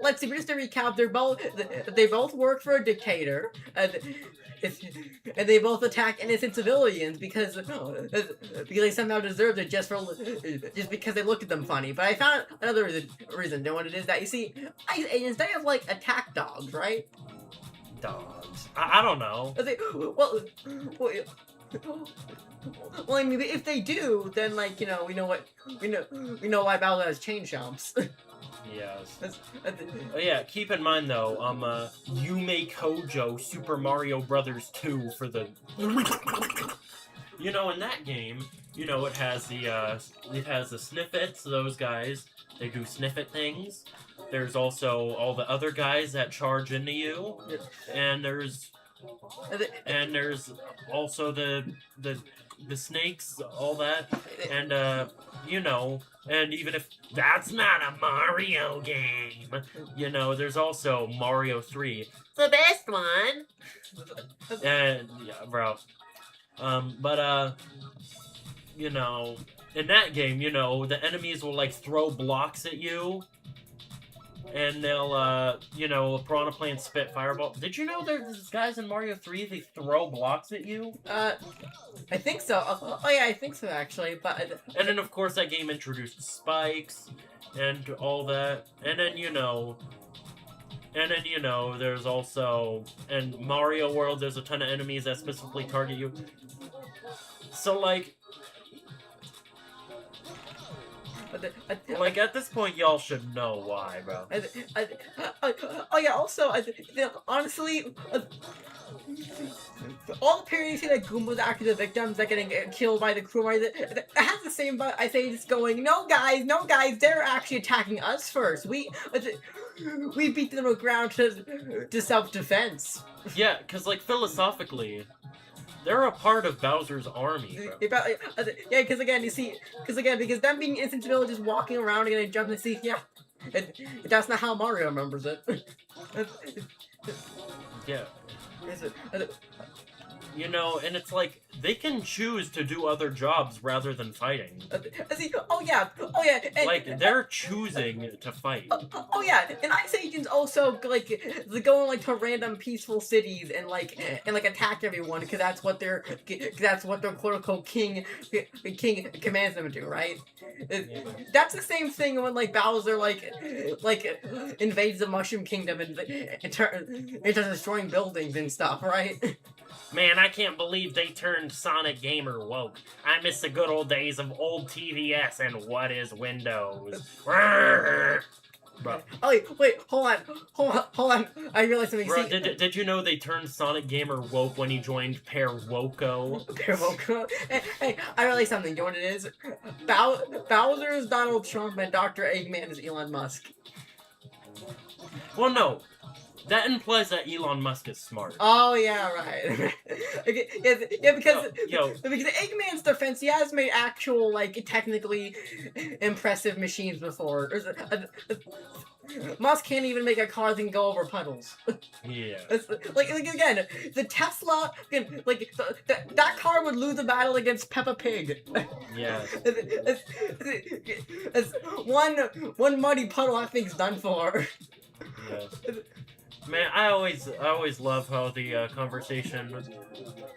let's see. Just to recap, they both work for a dictator. And they both attack innocent civilians because they somehow deserved it just because they looked at them funny. But I found another reason. You know what it is? That you see, ice agents, they have like attack dogs, right? Dogs. I don't know. Well, I mean, if they do, then like we know why Bowser has chain chomps. Yes. Yeah, keep in mind though, Yume Kojo Super Mario Brothers 2 for the you know, in that game, you know, it has the Sniffets, those guys. They do Sniffet things. There's also all the other guys that charge into you. And there's also the snakes, all that. And you know, and even if that's not a Mario game, you know, there's also Mario 3, the best one. And yeah, bro. But you know, in that game, you know, the enemies will like throw blocks at you. And they'll, you know, Piranha Plant spit fireball. Did you know there's guys in Mario 3, they throw blocks at you? I think so. Oh yeah, I think so actually, but... And then, of course, that game introduced spikes and all that. And then, you know, there's also... In Mario World, there's a ton of enemies that specifically target you. So, like... Like, at this point, y'all should know why, bro. Oh yeah, also, honestly, all the periods that Goombas actually the victims that getting killed by the crew, that has the same, but I say just going, no guys, they're actually attacking us first. We beat them to the ground to self-defense. Yeah, because, like, philosophically... They're a part of Bowser's army, bro. Yeah, because them being innocent villages walking around and getting jumped and see, yeah, that's not how Mario remembers it. Yeah. You know, and it's like, they can choose to do other jobs rather than fighting. Oh yeah. And, like, they're choosing to fight. Oh yeah, and Ice Agents also, like, they go like to random peaceful cities and attack everyone, because that's what their quote-unquote king commands them to do, right? That's the same thing when, like, Bowser, like invades the Mushroom Kingdom and starts destroying buildings and stuff, right? Man, I can't believe they turned Sonic Gamer woke. I miss the good old days of old TVS and what is Windows. Bro, Oh wait, hold on. I realized something. bro, See, did you know they turned Sonic Gamer woke when he joined Pair Woko? hey, I realized something. You know what it is? Bowser is Donald Trump and Dr. Eggman is Elon Musk. Well, no. That implies that Elon Musk is smart. Oh yeah, right. Okay, yeah, because Yo, because Eggman's defense, he has made actual like technically impressive machines before. Musk can't even make a car that can go over puddles. yeah. It's, like again, the Tesla, that car would lose the battle against Peppa Pig. Yeah. It's one muddy puddle, I think's done for. Yeah. Man, I always love how the conversation,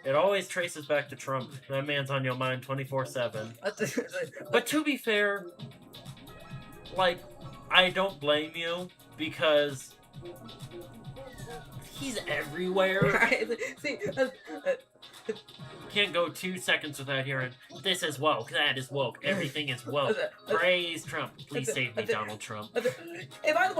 it always traces back to Trump. That man's on your mind 24/7. But to be fair, like, I don't blame you because he's everywhere. Right? See, Can't go 2 seconds without hearing, this is woke, that is woke, everything is woke. Praise Trump. Please save me, Donald Trump. Hey, by the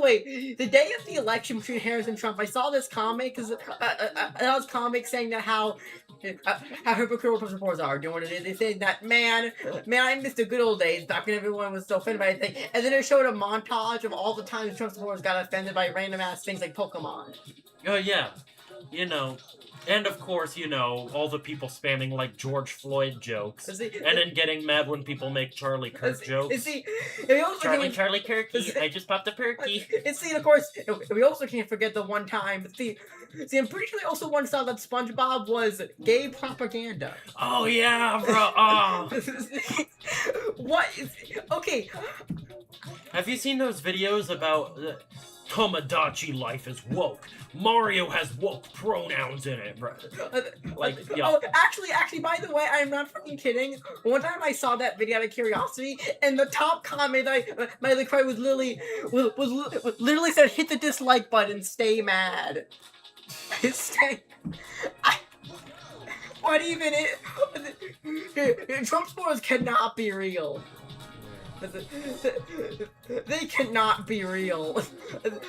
way, the day of the election between Harris and Trump, I saw this comic because that was comic saying that how hypocritical Trump supporters are. Do you know what it is? They say that man, I missed the good old days back when everyone was so offended by anything, and then it showed a montage of all the times Trump supporters got offended by random ass things like Pokemon. Oh yeah, you know, and of course, you know, all the people spamming like George Floyd jokes, and then getting mad when people make Charlie Kirk jokes. See, we also Charlie Kirky, I just popped a perky. See, of course, we also can't forget the one time. See, I'm pretty sure they also once saw that SpongeBob was gay propaganda. Oh yeah, bro. Oh. What? Okay. Have you seen those videos about Tomodachi life is woke? Mario has woke pronouns in it, bro. Like, yeah. Oh, actually, by the way, I'm not fucking kidding. One time I saw that video out of curiosity, and the top comment my other cry was literally said, "Hit the dislike button, stay mad." What even it? Trump supporters cannot be real. They cannot be real. But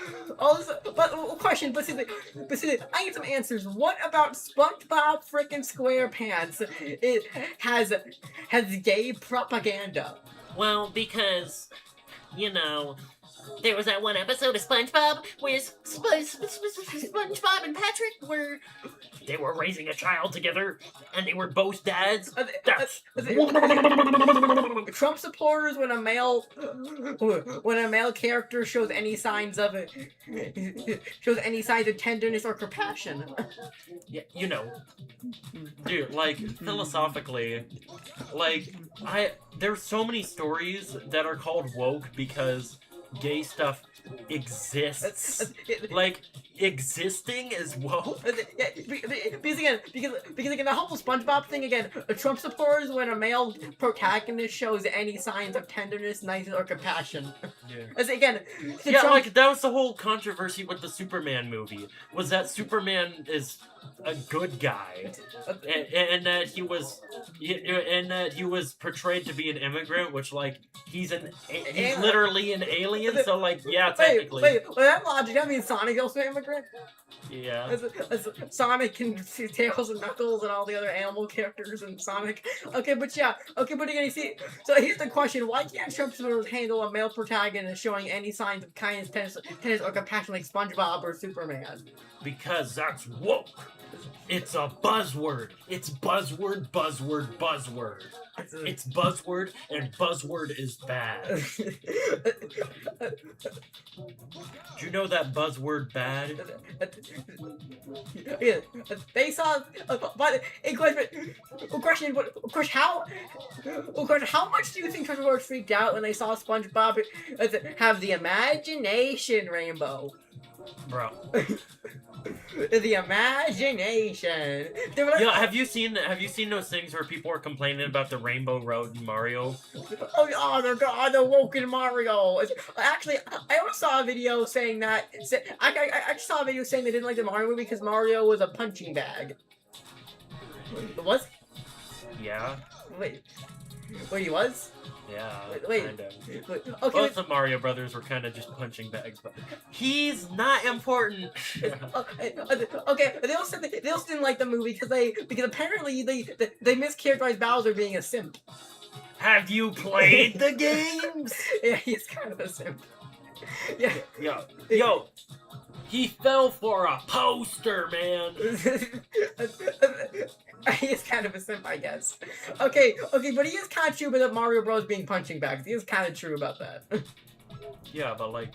I need some answers. What about SpongeBob frickin' SquarePants? It has gay propaganda. Well, because, you know, there was that one episode of SpongeBob where SpongeBob and Patrick they were raising a child together, and they were both dads. Trump supporters, when a male character shows any signs of tenderness or compassion. Yeah, you know, dude, like, philosophically, like, there's so many stories that are called woke because gay stuff exists. Like, existing is woke. Because again, the whole SpongeBob thing again. Trump supporters, when a male protagonist shows any signs of tenderness, niceness, or compassion. Yeah. As again, Yeah, like that was the whole controversy with the Superman movie. Was that Superman is a good guy, and that he was portrayed to be an immigrant, which like he's literally an alien. So like, yeah, technically. Wait, that logic, that means Sonic also an immigrant? Yeah. As Sonic and Tails and Knuckles and all the other animal characters in Sonic. Okay, but again, you see, so here's the question: why can't Trump supporters handle a male protagonist showing any signs of kindness, tenderness, or compassion like SpongeBob or Superman? Because that's woke. It's a buzzword. It's buzzword. It's buzzword, and buzzword is bad. Do you know that buzzword bad? Yeah, they saw, but question, how much do you think Trump supporters freaked out when they saw SpongeBob have the imagination rainbow? Bro. The imagination. Yeah, have you seen those things where people are complaining about the Rainbow Road in Mario? They're woke in Mario. Actually, I also saw a video saying that. I just saw a video saying they didn't like the Mario movie because Mario was a punching bag. What? Yeah. Wait, he was? Yeah, Wait. kind of. Okay, Both the Mario brothers were kind of just punching bags, but he's not important. okay. They also didn't like the movie because apparently they mischaracterized Bowser being a simp. Have you played the games? Yeah, he's kind of a simp. Yeah. Yo, he fell for a poster, man. He is kind of a simp, I guess. Okay, but he is kind of true about Mario Bros. Being punching bags. He is kind of true about that. Yeah, but like,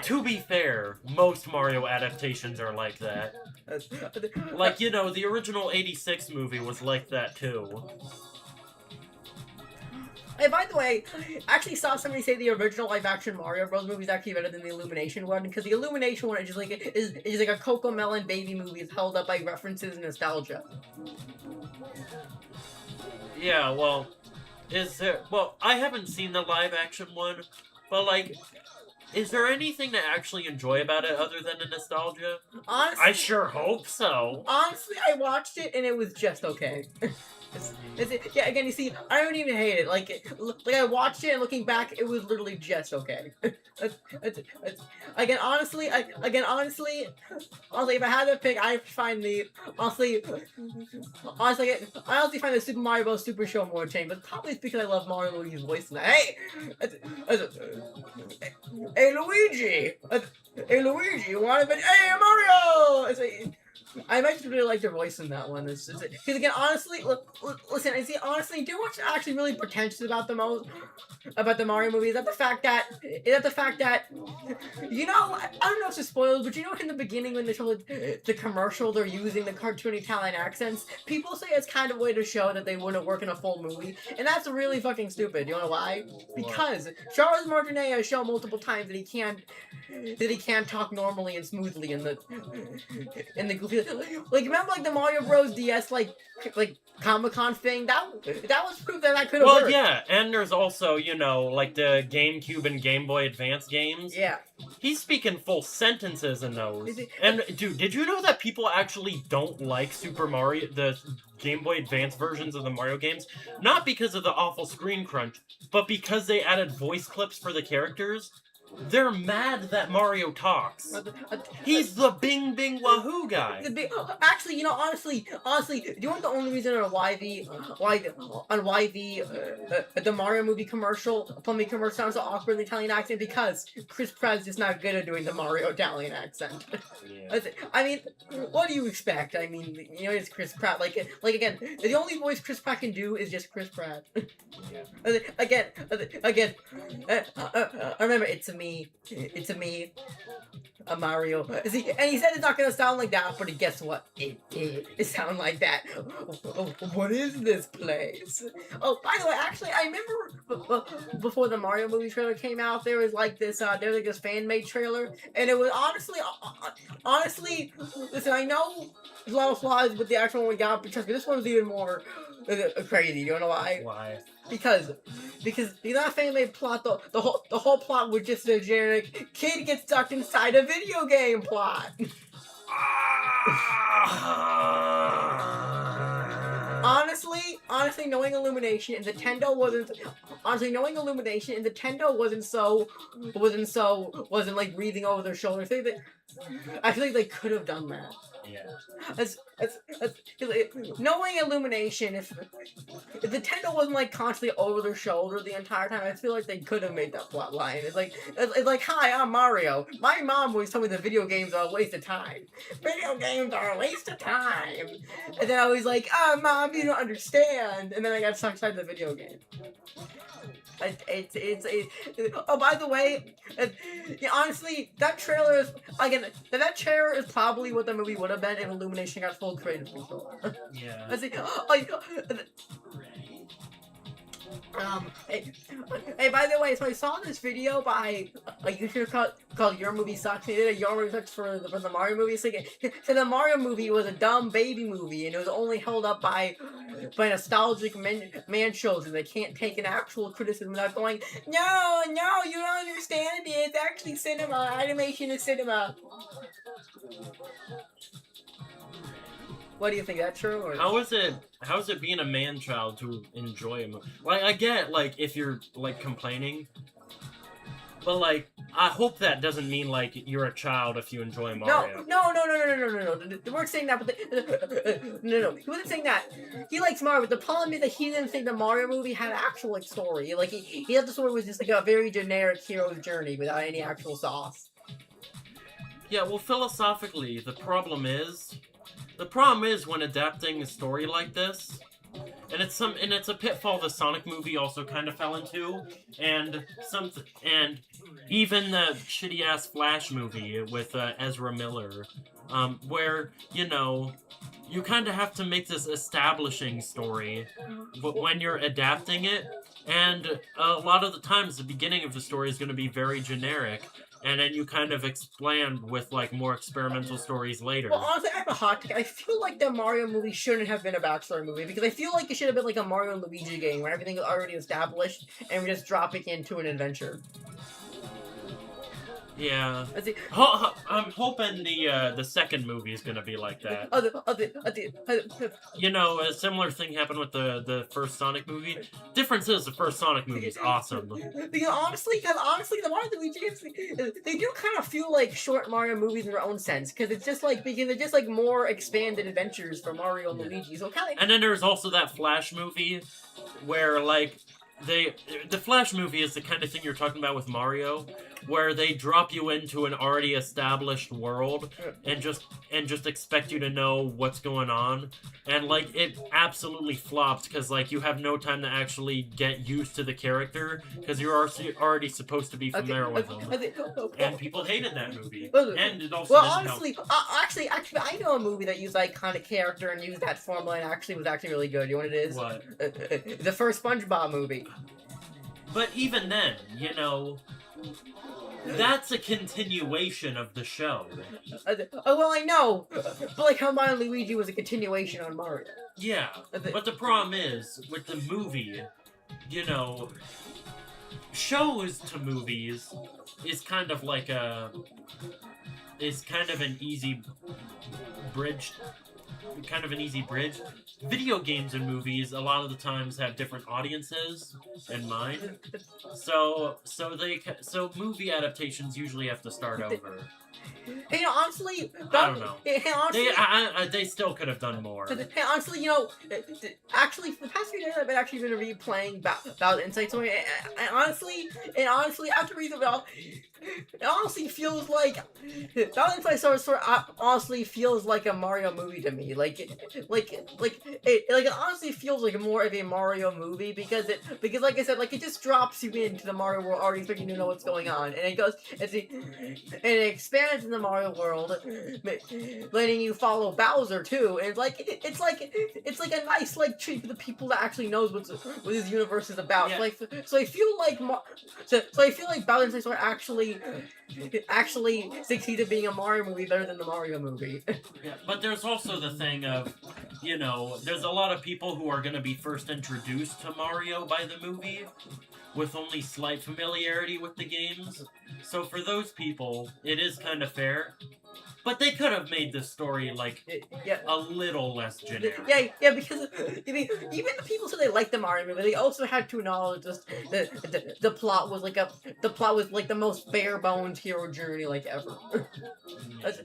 to be fair, most Mario adaptations are like that. Like, you know, the original '86 movie was like that too. Hey, by the way, I actually saw somebody say the original live-action Mario Bros. Movie is actually better than the Illumination one, because the Illumination one is just like is like a Coco Melon baby movie. It's held up by references and nostalgia. Yeah, well, is there... Well, I haven't seen the live-action one, but, like, is there anything to actually enjoy about it other than the nostalgia? Honestly, I sure hope so. honestly, I watched it and it was just okay. Yeah, again, you see, I don't even hate it. Like I watched it and looking back, it was literally just okay. Honestly, if I had to pick, I find I honestly find the Super Mario Bros. Super Show more entertaining, but probably it's because I love Mario Luigi's voice. And hey, hey Luigi, you want to be? Hey Mario! I might really like their voice in that one. Because again, honestly, listen. Honestly, do you know what's actually really pretentious about the Mario movie? Is that the fact that you know, I don't know if it's spoilers, but you know, in the beginning when they show the commercial, they're using the cartoon Italian accents. People say it's kind of a way to show that they wouldn't work in a full movie, and that's really fucking stupid. You know why? Because Charles Martinet has shown multiple times that he can't talk normally and smoothly in the goofy. Like, remember, like, the Mario Bros. DS, like Comic-Con thing? That was proof that could have worked. Well, yeah, and there's also, you know, like the GameCube and Game Boy Advance games. Yeah. He's speaking full sentences in those. And, dude, did you know that people actually don't like Super Mario, the Game Boy Advance versions of the Mario games? Not because of the awful screen crunch, but because they added voice clips for the characters. They're mad that Mario talks. He's the Bing Bing Wahoo guy. Actually, you know, honestly, do you want the only reason on why the Mario movie plumbing commercial sounds so awkward in the Italian accent? Because Chris Pratt's just not good at doing the Mario Italian accent. Yeah. I mean, what do you expect? I mean, you know, it's Chris Pratt. Like again, the only voice Chris Pratt can do is just Chris Pratt. Again, remember, it's a me, a Mario. See, and he said it's not gonna sound like that, but guess what? It did. It sounded like that. What is this place? Oh, by the way, actually, I remember before the Mario movie trailer came out, there was like this fan-made trailer, and it was honestly, listen, I know there's a lot of flaws with the actual one we got, but trust me, this one was even more crazy. You know why? Why? Because you know that fan-made plot, the whole plot was just a generic kid gets stuck inside a video game plot. Honestly, knowing Illumination and Nintendo wasn't like breathing over their shoulders. I feel like they could have done that. Yeah. Knowing Illumination, if Nintendo wasn't like constantly over their shoulder the entire time, I feel like they could have made that plot line. It's like, hi, I'm Mario. My mom always told me that video games are a waste of time. Video games are a waste of time. And then I was like, oh, Mom, you don't understand. And then I got stuck inside the video game. Oh, by the way, yeah, honestly, that trailer is probably what the movie would have been if Illumination got full creative control. Yeah. Hey, by the way, so I saw this video by a YouTuber called Your Movie Sucks. He did a Your Movie Sucks for the Mario movie. So the Mario movie was a dumb baby movie, and it was only held up by nostalgic man children. They can't take an actual criticism without going, no, you don't understand it. It's actually cinema. Animation is cinema. What do you think? That true? Or... How is it being a man child to enjoy a movie? Like, I get, like, if you're, like, complaining, but, like, I hope that doesn't mean, like, you're a child if you enjoy Mario. No. They weren't saying that, but no. He wasn't saying that. He likes Mario, but the problem is that he didn't think the Mario movie had an actual, like, story. Like, he thought the story was just, like, a very generic hero's journey without any actual sauce. Yeah, well, philosophically, the problem is when adapting a story like this, and it's a pitfall the Sonic movie also kind of fell into, and even the shitty ass Flash movie with Ezra Miller, where you kind of have to make this establishing story, but when you're adapting it, and a lot of the times the beginning of the story is going to be very generic. And then you kind of expand with, like, more experimental stories later. Well, honestly, I have a hot take. I feel like the Mario movie shouldn't have been a backstory movie, because I feel like it should have been like a Mario and Luigi game, where everything is already established, and we're just dropping into an adventure. Yeah. I'm hoping the second movie is gonna be like that. A similar thing happened with the first Sonic movie. Difference is the first Sonic movie is awesome. Because honestly, the Mario and Luigi games, they do kind of feel like short Mario movies in their own sense, because they're just like more expanded adventures for Mario and Luigi. So kind of. And then there's also that Flash movie, where like the Flash movie is the kind of thing you're talking about with Mario, where they drop you into an already established world and just expect you to know what's going on, and like it absolutely flopped because like you have no time to actually get used to the character because you're already supposed to be familiar with them, and people hated that movie. And it also honestly, actually, I know a movie that used iconic character and used that formula and actually was really good. You know what it is? What? The first SpongeBob movie. But even then, that's a continuation of the show. Well, I know, but like how Mario and Luigi was a continuation on Mario. Yeah, but the problem is, with the movie, shows to movies is kind of like an easy bridge. Video games and movies a lot of the times have different audiences in mind, so movie adaptations usually have to start over. Hey, honestly, I don't know. Hey, honestly, they still could have done more. Hey, honestly, actually, for the past few days, I've actually been replaying Bowser Inside Story, and honestly, after reading about, it honestly feels like Bowser Inside Story honestly feels like a Mario movie to me. It honestly feels like more of a Mario movie because like I said, like it just drops you into the Mario world already expecting you to know what's going on, and it it expands in the Mario world, letting you follow Bowser too, and it's like a nice like treat for the people that actually knows what this universe is about. Yeah. So I feel like Bowser Inside Story actually succeeded at being a Mario movie better than the Mario movie. Yeah, but there's also the thing of, there's a lot of people who are going to be first introduced to Mario by the movie with only slight familiarity with the games. So for those people, it is kind of fair. But they could have made this story, a little less generic. Yeah, because even the people who they liked the Mario movie, they also had to acknowledge the plot was like the most bare bones hero journey ever. And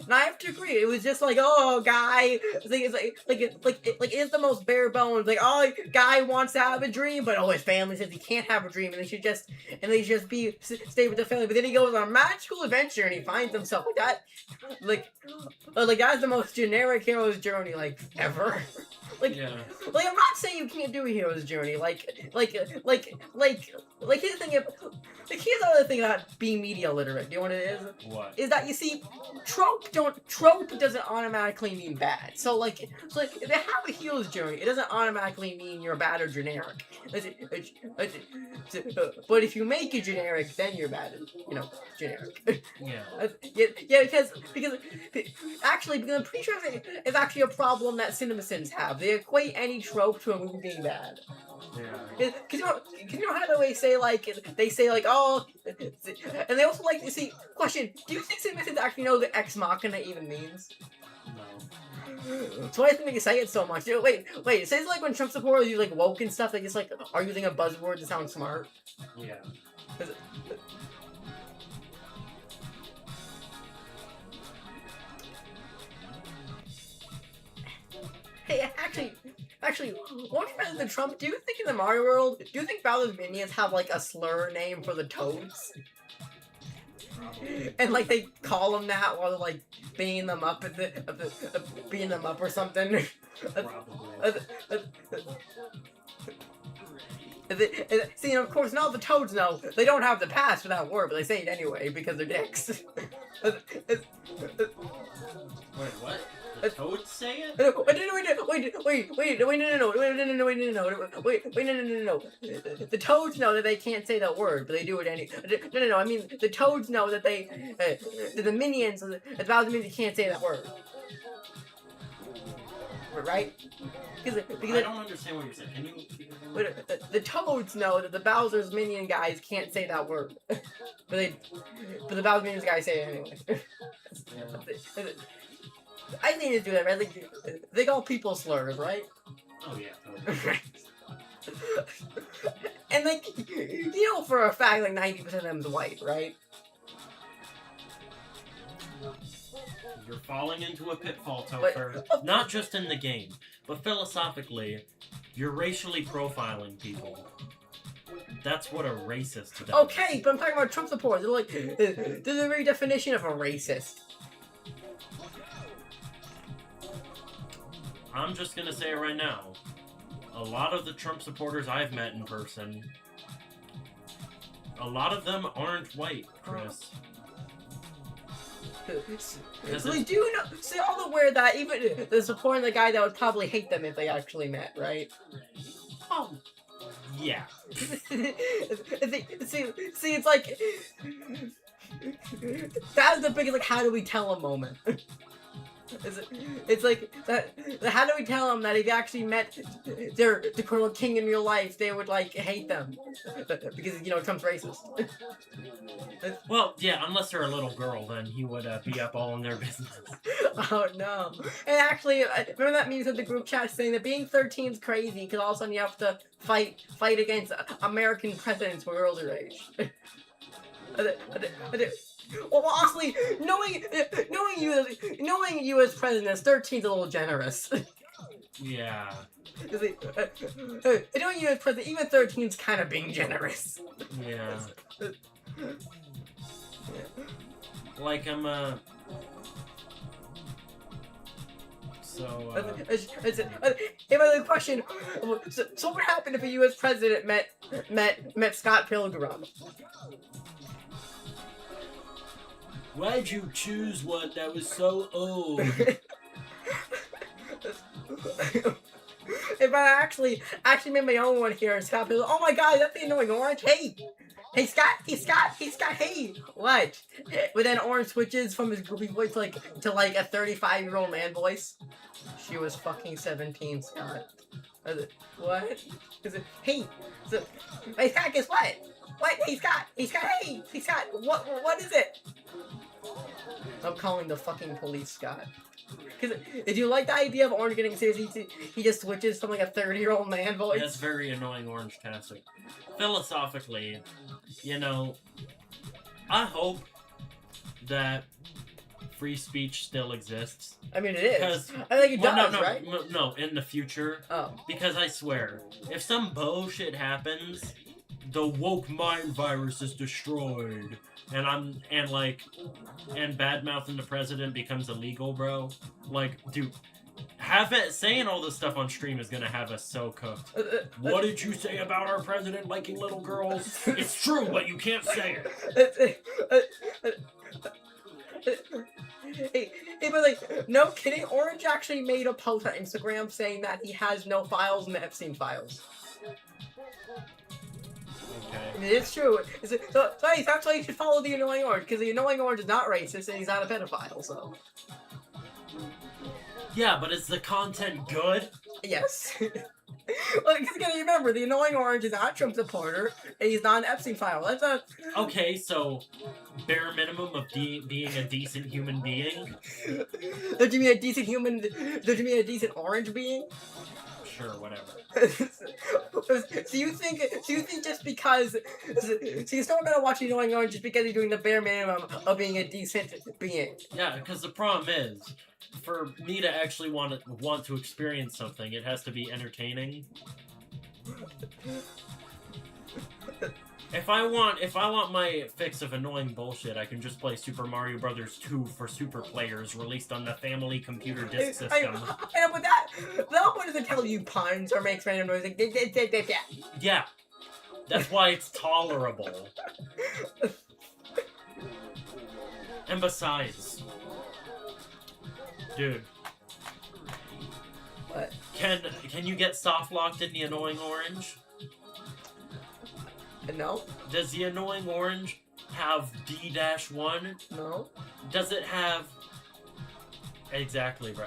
I have to agree, it was just like, oh, guy, it's the most bare bones. Like, oh, guy wants to have a dream, but his family says he can't have a dream, and they should just stay with the family. But then he goes on a magical adventure, and he finds himself like that. That's the most generic hero's journey ever. I'm not saying you can't do a hero's journey. Here's the thing. Here's the other thing about being media literate. Do you know what it is? What? Is that, you see, trope doesn't automatically mean bad. So if they have a hero's journey, it doesn't automatically mean you're bad or generic. But if you make it generic, then you're bad. Generic. Yeah. Because I'm pretty sure it's actually a problem that CinemaSins have. They equate any trope to a movie being bad. Yeah. Because you know how they say oh, and they also question, do you think CinemaSins actually know what Ex Machina even means? No. So why do you think they say it so much? Dude, wait. It says like when Trump supporters use like woke and stuff, they just like are using a buzzword to sound smart. Yeah. Hey, actually, one question to Trump, do you think in the Mario world, do you think Bowser's minions have like a slur name for the toads? And like they call them that while they're like beating them up beating them up or something. Probably. See, of course, now the toads know they don't have the pass for that word, but they say it anyway because they're dicks. Wait, what? The toads say it? No. The toads know that they can't say that word, but they do it anyway. No. I mean, the toads know that the minions, the Bowser minions can't say that word. Right? I don't understand what you're saying. Can you... The toads know that the Bowser's minion guys can't say that word, but the Bowser minions guys say it anyway. I think they do that, right? Like, they call people slurs, right? Oh yeah, totally. And like, you know for a fact, like 90% of them is white, right? You're falling into a pitfall, Topher. Not just in the game, but philosophically, you're racially profiling people. That's what a racist does. Okay, but I'm talking about Trump supporters. They're like, they're the very definition of a racist. I'm just gonna say it right now. A lot of the Trump supporters I've met in person, a lot of them aren't white, Chris. So they do know. See, all aware that even they're supporting the guy that would probably hate them if they actually met, right? Oh, yeah. See, it's like that's the biggest like how do we tell a moment. It's like that. How do we tell them that if you actually met the Colonel King in real life, they would like hate them because Trump's racist. Well, yeah, unless they're a little girl, then he would be up all in their business. Oh no! And actually, remember that memes in the group chat saying that being 13 is crazy because all of a sudden you have to fight against American presidents who are girls your age. Well, honestly, knowing you as president, 13's a little generous. Yeah. Knowing you as president, even 13's kind of being generous. Yeah. Like I'm So. Hey, by the question, so what happened if a U.S. president met Scott Pilgrim? Why'd you choose one that was so old? If I actually made my own one here, Scott Pilgrim. Oh my God, that's the annoying orange. Hey, Scott, hey, what? But then Orange switches from his groupie voice to like a 35-year-old man voice. She was fucking 17, Scott. What? Hey, Scott, guess what? What? Hey, Scott, hey, Scott, what is it? I'm calling the fucking police, Scott. Because did you like the idea of Orange getting serious? He just switches from like a 30-year-old man voice. That's very annoying, Orange-tastic. Philosophically, I hope that free speech still exists. I mean, it is. Because, I think it does, right? No, in the future. Oh. Because I swear, if some bullshit happens, the woke mind virus is destroyed. And bad-mouthing the president becomes illegal, bro. Like, dude, saying all this stuff on stream is gonna have us so cooked. What did you say about our president liking little girls? It's true, but you can't say it. Hey, but no kidding, Orange actually made a post on Instagram saying that he has no files in the Epstein files. Okay. It's true. So that's why you should follow the annoying Orange, because the annoying Orange is not racist and he's not a pedophile, so. Yeah, but is the content good? Yes. Well, because you gotta remember, the annoying orange is not a Trump supporter, and he's not an Epstein file. That's a. Okay, so bare minimum of being a decent human being? Don't you mean a decent human? Don't you mean a decent orange being? Sure, whatever. So you think just because so you're still gonna watch the annoying orange just because he's doing the bare minimum of being a decent being? Yeah, because the problem is, for me to actually want to experience something, it has to be entertaining. If I want my fix of annoying bullshit, I can just play Super Mario Brothers 2 for super players, released on the family computer disk system. I know, but that one doesn't tell you puns or makes random noise like Yeah, that's why it's tolerable. And besides, dude, What? can you get soft locked in the annoying orange? No. Does the annoying orange have D-1? No. Does it have... Exactly, bro.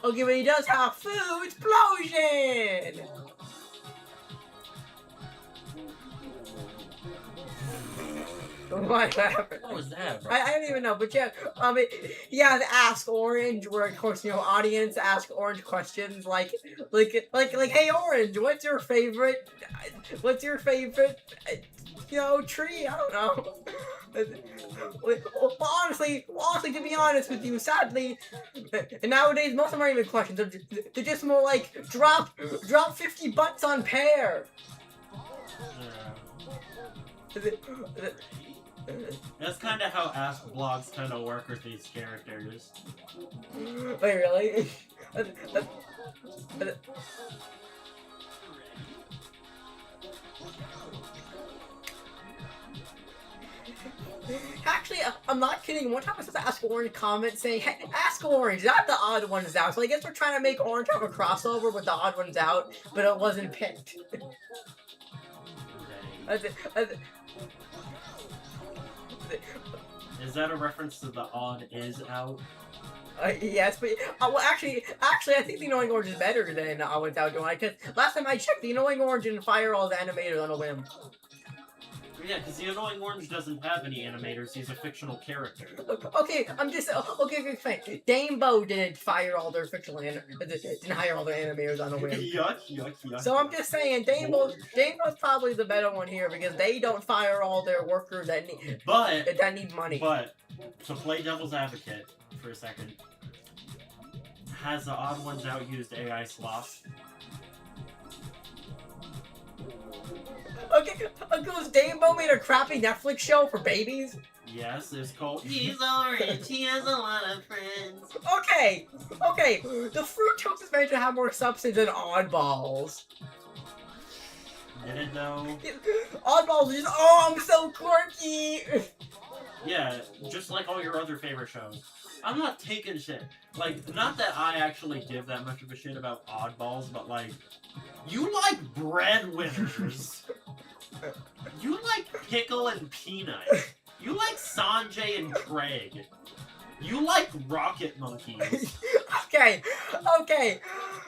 Okay, but he does have food explosion. What happened? What was that, bro? I don't even know, but yeah, yeah, the Ask Orange, where of course audience ask Orange questions like, hey Orange, what's your favorite, tree? I don't know. Well, honestly, to be honest with you, sadly, nowadays most of them aren't even questions. They're just more like drop 50 butts on pear. That's kind of how Ask blogs kind of work with these characters. Wait, really? Actually, I'm not kidding. One time I saw the Ask Orange comment saying, hey, Ask Orange, not the odd ones out. So I guess we're trying to make Orange have a crossover with the odd ones out, but it wasn't picked. Is that a reference to the odd is out? Yes, but well, actually, I think the Annoying Orange is better than Odd Ones Out. Because last time I checked, the Annoying Orange didn't fire all the animators on a whim. Yeah, because the annoying orange doesn't have any animators. He's a fictional character. Okay, I'm just okay. Fine. Damebo didn't fire all their didn't hire all their animators on a whim. yuck. So I'm just saying, Damebo's probably the better one here because they don't fire all their workers that need money. But to play devil's advocate for a second, has the Odd Ones Out used AI sloth? Okay, because Damebo made a crappy Netflix show for babies. Yes, it's called He's Orange, he has a lot of friends. Okay, the fruit toast is meant to have more substance than Oddballs. Didn't know. Oddballs are just, oh, I'm so quirky. Yeah, just like all your other favorite shows. I'm not taking shit. Like, not that I actually give that much of a shit about Oddballs, but like, you like breadwinners. You like Pickle and Peanut. You like Sanjay and Craig. You like Rocket Monkeys. Okay.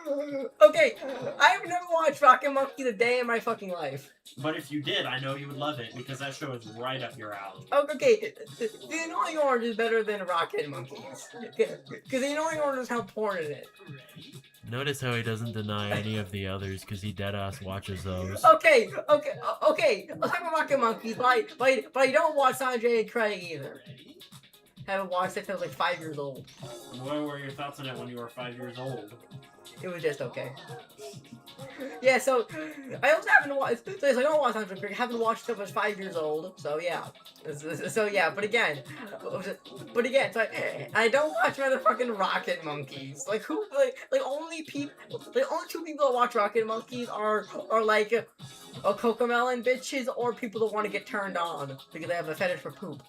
I've never watched Rocket Monkey a day in my fucking life. But if you did, I know you would love it because that show is right up your alley. Okay, the Annoying Orange is better than Rocket Monkeys. Because the Annoying Orange has how porn in it. Notice how he doesn't deny any of the others because he deadass watches those. Okay. I'll talk about Rocket Monkeys, but I don't watch Sanjay and Craig either. Haven't watched it since I was like 5 years old. What were your thoughts on it when you were 5 years old? It was just okay. Yeah, so I also haven't watched. So I don't watch Sanjay and Craig. I haven't watched it since I was 5 years old. So yeah. But again, so I don't watch motherfucking Rocket Monkeys. Like who? Like only two people that watch Rocket Monkeys are like Cocomelon bitches or people that want to get turned on because they have a fetish for poop.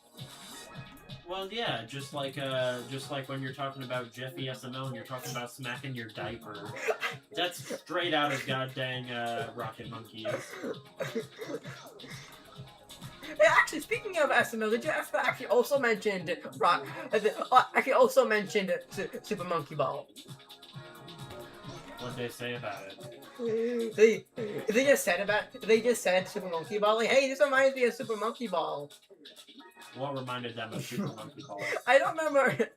Well, yeah, just like when you're talking about Jeffy SML and you're talking about smacking your diaper. That's straight out of goddamn Rocket Monkeys. Hey, actually, speaking of SML, did you actually also mentioned Super Monkey Ball? What'd they say about it? They just said Super Monkey Ball. Like, hey, this reminds me of Super Monkey Ball. What reminded them of Super Monkey Ball? I don't remember.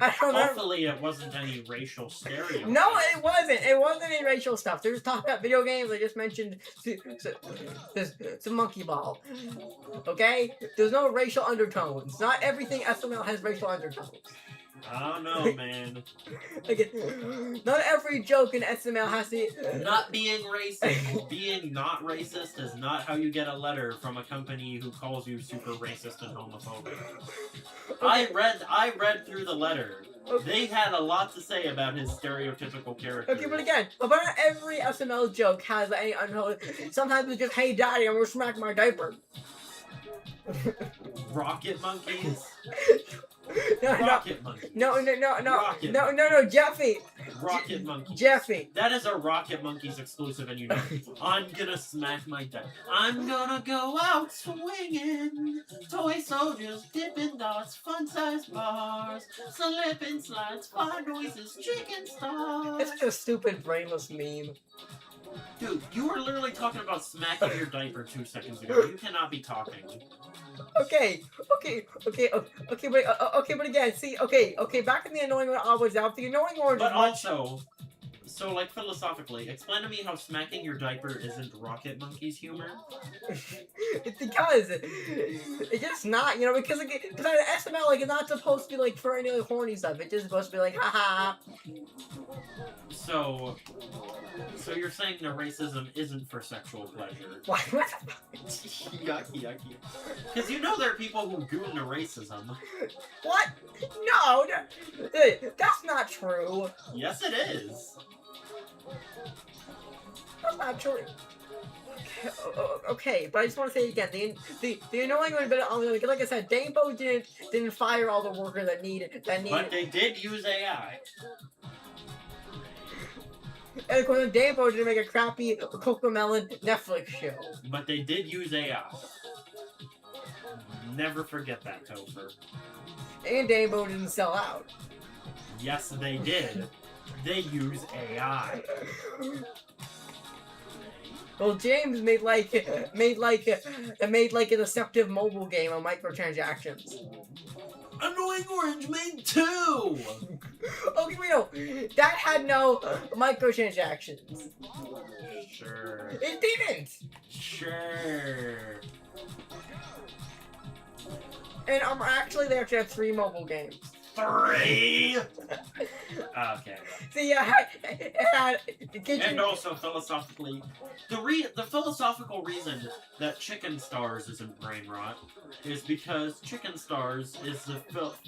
I don't remember. Hopefully it wasn't any racial stereotype. No, it wasn't. It wasn't any racial stuff. They were just talking about video games. I just mentioned some Monkey Ball. Okay? There's no racial undertones. Not everything SML has racial undertones. I don't know, man. Again, not every joke in SML has to. Not being racist, being not racist is not how you get a letter from a company who calls you super racist and homophobic. I read through the letter. They had a lot to say about his stereotypical character. Okay, but again, about every SML joke has any unholy. Sometimes it's just, hey, daddy, I'm gonna smack my diaper. Rocket monkeys? No, Rocket monkeys. no, Rocket. no, Jeffy. Rocket monkeys. Jeffy. That is a Rocket Monkeys exclusive, and you know, I'm gonna smack my dick. I'm gonna go out swinging. Toy soldiers, dipping dots, fun-sized bars, slipping slides, fire noises, chicken stars. It's such a stupid, brainless meme. Dude, you were literally talking about smacking your diaper 2 seconds ago. You cannot be talking. Okay, but again, see, okay, back in the annoying one, I was out. The annoying orange But is much. also, so like philosophically, explain to me how smacking your diaper isn't Rocket Monkeys humor. It's because it's just not, because like, because SML like it's not supposed to be like for any like horny stuff. It's just supposed to be like, haha. So you're saying the racism isn't for sexual pleasure? What? Yucky. Because you know there are people who goon the racism. What? No, that's not true. Yes, it is. That's not true. Okay, but I just want to say again, the annoying one, but like I said, Dainbo didn't fire all the workers that needed. But they did use AI. And of course, Dainbo didn't make a crappy Cocomelon Netflix show. But they did use AI. Never forget that, Topher. And Dainbo didn't sell out. Yes, they did. They use AI. Well, James made like a deceptive mobile game on microtransactions. Annoying Orange made 2! Okay, wait, no, that had no microtransactions. Sure. It didn't. Sure. And actually, they actually have 3 mobile games. 3! Okay. See, it had And also, philosophically, the philosophical reason that Chicken Stars isn't brain rot is because Chicken Stars is the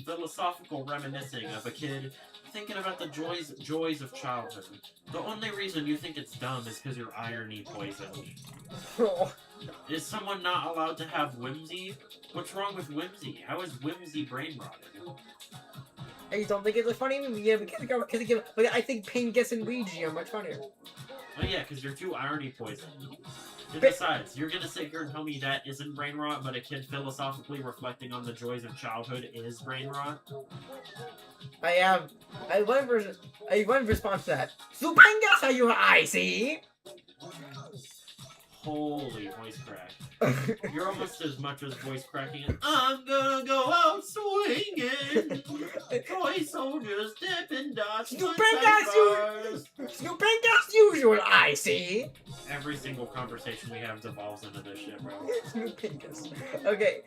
philosophical reminiscing of a kid thinking about the joys of childhood. The only reason you think it's dumb is because you're irony poisoned. Is someone not allowed to have whimsy? What's wrong with whimsy? How is whimsy brain rotted? I don't think it's a funny movie. Yeah, but I think Pingus and Luigi are much funnier. Oh yeah, because you're too irony poisoned. And besides, you're gonna sit here and tell me that isn't brain rot, but a kid philosophically reflecting on the joys of childhood is brain rot? I have one response to that. Supangas are you icy? Holy voice crack. You're almost as much as voice cracking it. I'm gonna go out swinging. Toy soldiers dipping dots. Supangas usual icy. Every single conversation we have devolves into this shit, bro. Supangas. Okay,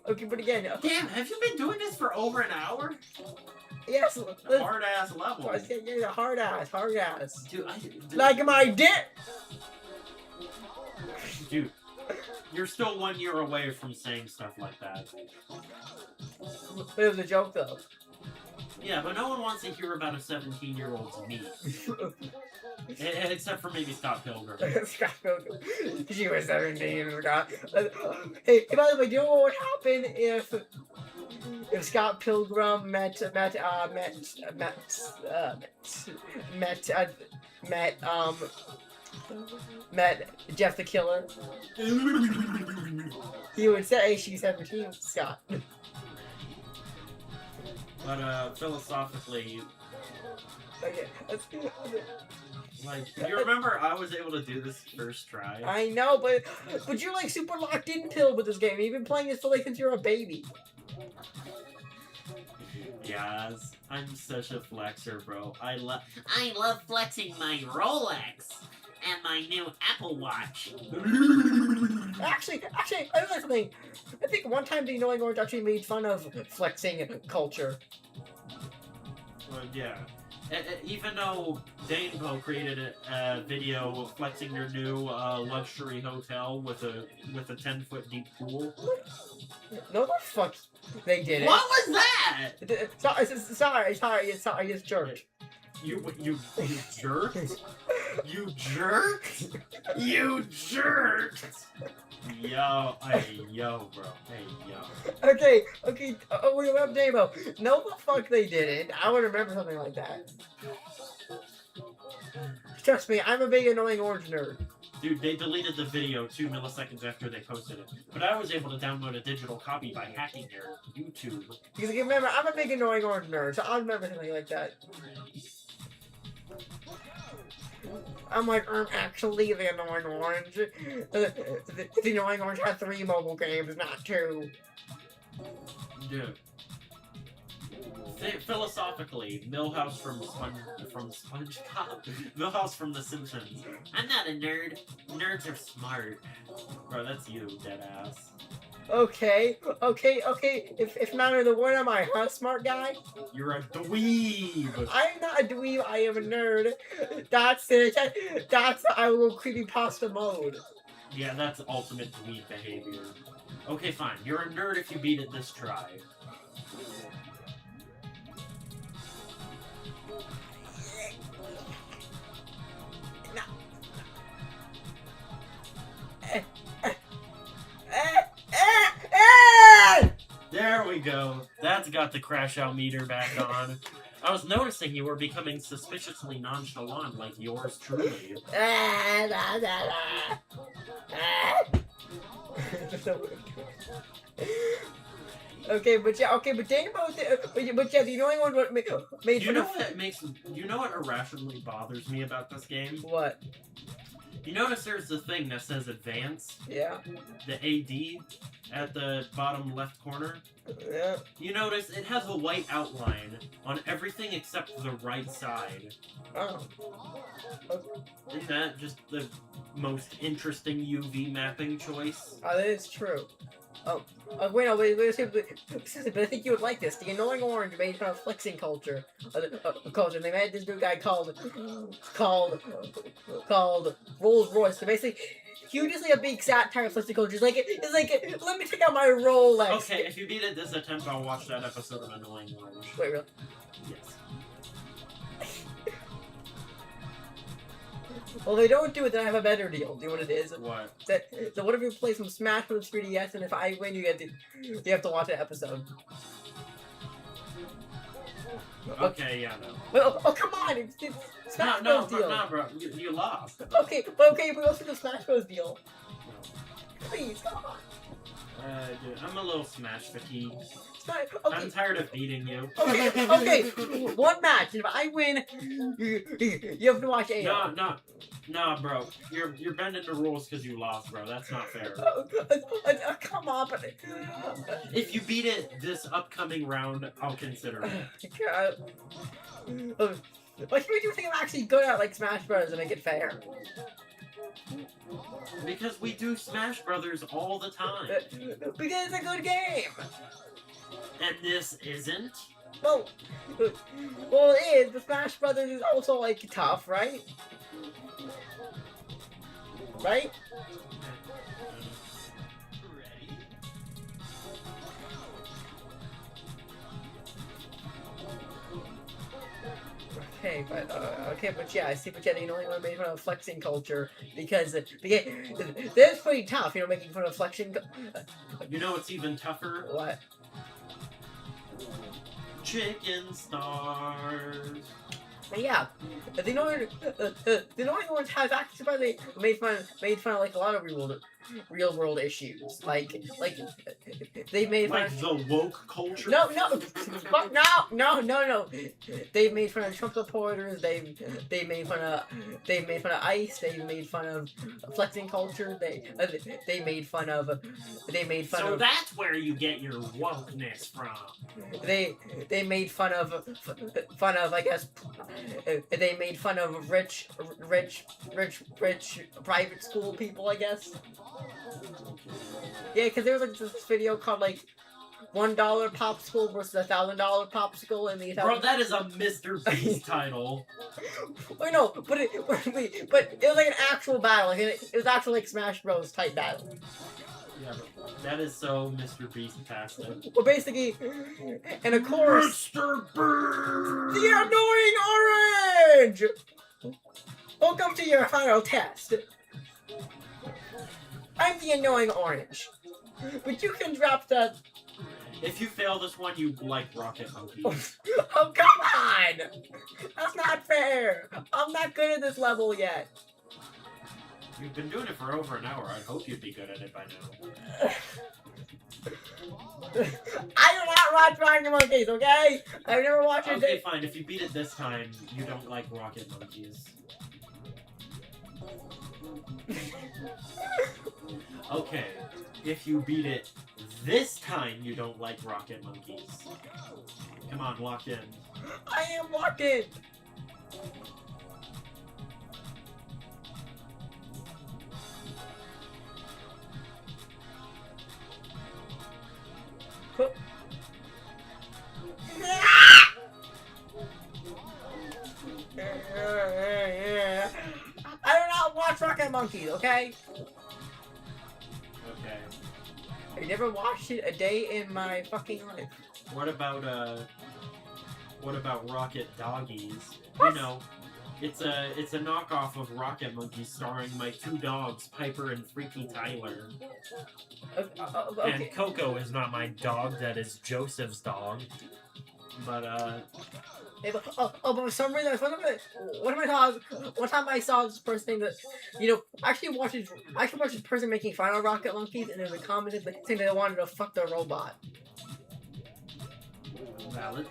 but again. Damn, have you been doing this for over an hour? Yes. Hard ass level. Yeah, hard ass. Dude, Like my dick. Dude, you're still 1 year away from saying stuff like that. But it was a joke, though. Yeah, but no one wants to hear about a 17-year-old's meat. Except for maybe Scott Pilgrim. Scott Pilgrim. She was 17, Scott. Hey, by the way, do you know what would happen if Scott Pilgrim met Jeff the Killer? He would say she's 17, Scott. But philosophically, Okay. like, you remember I was able to do this first try? I know, but you're like super locked in till with this game. You've been playing this for like since you're a baby. Yes, I'm such a flexer, bro. I love flexing my Rolex and my new Apple Watch. Actually, I realized something. I think one time the Annoying Orange actually made fun of flexing culture. Well, yeah. Even though Danebo created a video flexing their new luxury hotel with a 10-foot deep pool. No, the fuck they didn't. What was that? Sorry, you just jerked. You jerked? You jerked? You jerked! Yo, bro. Hey, yo. Okay, we have Damo. No, the fuck they didn't. I would remember something like that. Trust me, I'm a big Annoying Orange nerd. Dude, they deleted the video 2 milliseconds after they posted it. But I was able to download a digital copy by hacking their YouTube. Because remember, I'm a big Annoying Orange nerd, so I'll remember something like that. I'm like, I'm actually the Annoying Orange. The Annoying Orange has 3 mobile games, not 2. Dude. Philosophically, Milhouse from SpongeBob, Milhouse from The Simpsons. I'm not a nerd. Nerds are smart. Bro, that's you, deadass. Okay. If not in the word, am I, huh, smart guy? You're a dweeb. I'm not a dweeb, I am a nerd. That's it. That's I will creepypasta mode. Yeah, that's ultimate dweeb behavior. Okay, fine. You're a nerd if you beat it this try. There we go. That's got the crash out meter back on. I was noticing you were becoming suspiciously nonchalant, like yours truly. Okay, but Danebo, but yeah, the Annoying One made You know what irrationally bothers me about this game? What? You notice there's the thing that says advance? Yeah. The AD at the bottom left corner? Yeah. You notice it has a white outline on everything except the right side. Oh. Isn't that just the most interesting UV mapping choice? That is true. Wait, but I think you would like this. The Annoying Orange made fun of flexing culture. They made this new guy called Rolls Royce. So basically, he just like a big satire of flexing culture. It's like, let me take out my Rolex. Okay, if you beat it this attempt, I'll watch that episode of Annoying Orange. Wait, really? Yes. Well, they don't do it, then I have a better deal. Do you know what it is? What? So what if you play some Smash Bros. 3DS, and if I win, you have to watch an episode. Okay, yeah, no. Well, oh, come on! It's Smash Bros. Deal. No, bro, you lost. Okay, but we also do the Smash Bros. Deal. Please, come on. Dude, I'm a little Smash fatigued. Okay. I'm tired of beating you. Okay, one match, and if I win, you have to watch 8. No, bro. You're bending the rules because you lost, bro. That's not fair. Come on, but... If you beat it this upcoming round, I'll consider it. What do you think I'm actually good at, like Smash Bros. To make it fair? Because we do Smash Brothers all the time. Because it's a good game! And this isn't? Well, it is. The Smash Brothers is also, like, tough, right? Right? Ready? Okay, but yeah, I see, but yeah, the Annoying One made fun of flexing culture because that's pretty tough, making fun of flexing. You know what's even tougher? What? Chicken stars. But yeah, the Annoying Ones has actually made fun of like a lot of people real world issues. Like they made fun Like of. the woke culture. No, fuck, no. They made fun of Trump supporters. They made fun of ICE. They made fun of flexing culture. They made fun of So that's where you get your wokeness from. they made fun of I guess they made fun of rich private school people, I guess. Yeah, because there was like this video called like $1 popsicle versus $1,000 popsicle in the Bro, that is a Mr. Beast title. I know, but it was like an actual battle. Like it was actually like Smash Bros type battle. Yeah, but that is so Mr. Beast-tastic. Well, basically, and of course, Mr. Beast! the annoying orange. Welcome to your final test. I'm the annoying orange, but you can drop the. If you fail this one, you like Rocket Monkeys. Oh, come on! That's not fair! I'm not good at this level yet. You've been doing it for over an hour. I'd hope you'd be good at it by now. I do not watch Rocket Monkeys, okay? I've never watched it. Okay, fine. If you beat it this time, you don't like Rocket Monkeys. Okay. If you beat it this time, you don't like Rocket Monkeys. Come on, lock in. I am locked in. I do not watch Rocket Monkeys, okay? Okay. I never watched it a day in my fucking life. What about Rocket Doggies? What? You know, it's a knockoff of Rocket Monkeys starring my two dogs, Piper and Freaky Tyler. Okay. And Coco is not my dog, that is Joseph's dog. But But for some reason, one time I saw this person that, I actually watched this person making fun of Rocket Monkeys, and there's a comment saying they wanted to fuck the robot. valid.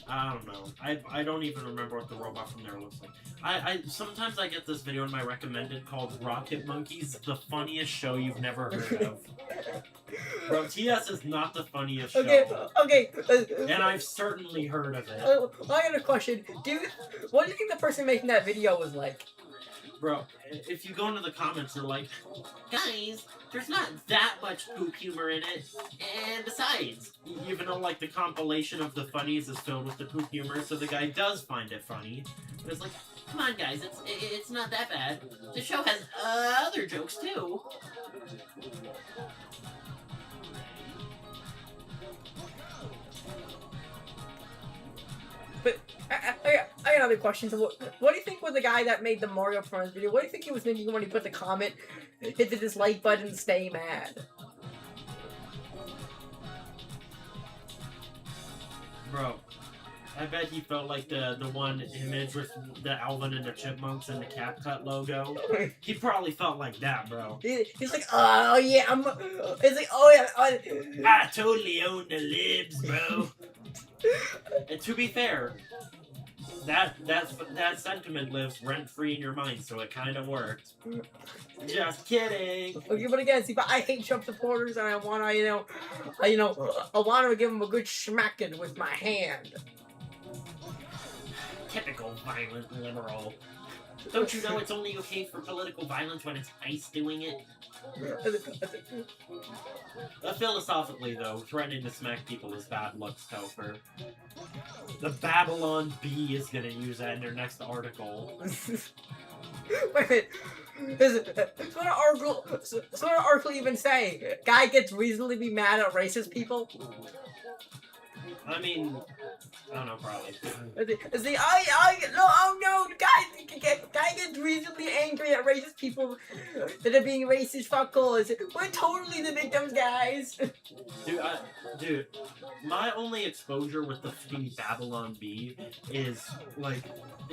I don't know. I don't even remember what the robot from there looks like. I sometimes I get this video in my recommended called Rocket Monkeys, the funniest show you've never heard of. Bro, TS is not the funniest show. Okay. And I've certainly heard of it. I got a question. What do you think the person making that video was like? Bro, if you go into the comments, they're like, guys, there's not that much poop humor in it. And besides, even though like the compilation of the funnies is filled with the poop humor, so the guy does find it funny. But it's like, come on guys, it's not that bad. The show has other jokes too. But I got another question. So what do you think was the guy that made the Mario Friends video? What do you think he was thinking when he put the comment, hit the dislike button, stay mad? Bro, I bet he felt like the one image with the Alvin and the Chipmunks and the CapCut logo. He probably felt like that, bro. He's like, oh yeah, it's like, oh yeah. I totally own the libs, bro. And to be fair, that sentiment lives rent free in your mind, so it kind of worked. Just kidding. Okay, but again, see, but I hate Trump supporters, and I want to, I want to give them a good smacking with my hand. Typical violent liberal. Don't you know it's only okay for political violence when it's ICE doing it? Philosophically, though, threatening to smack people is bad luck, Topher. The Babylon Bee is gonna use that in their next article. Wait a minute. So what an article even say? Guy gets reasonably mad at racist people? I mean, I don't know, probably. See, oh no, guy gets reasonably angry at racist people that are being racist fuckers. We're totally the victims, guys. Dude, my only exposure with the fucking Babylon Bee is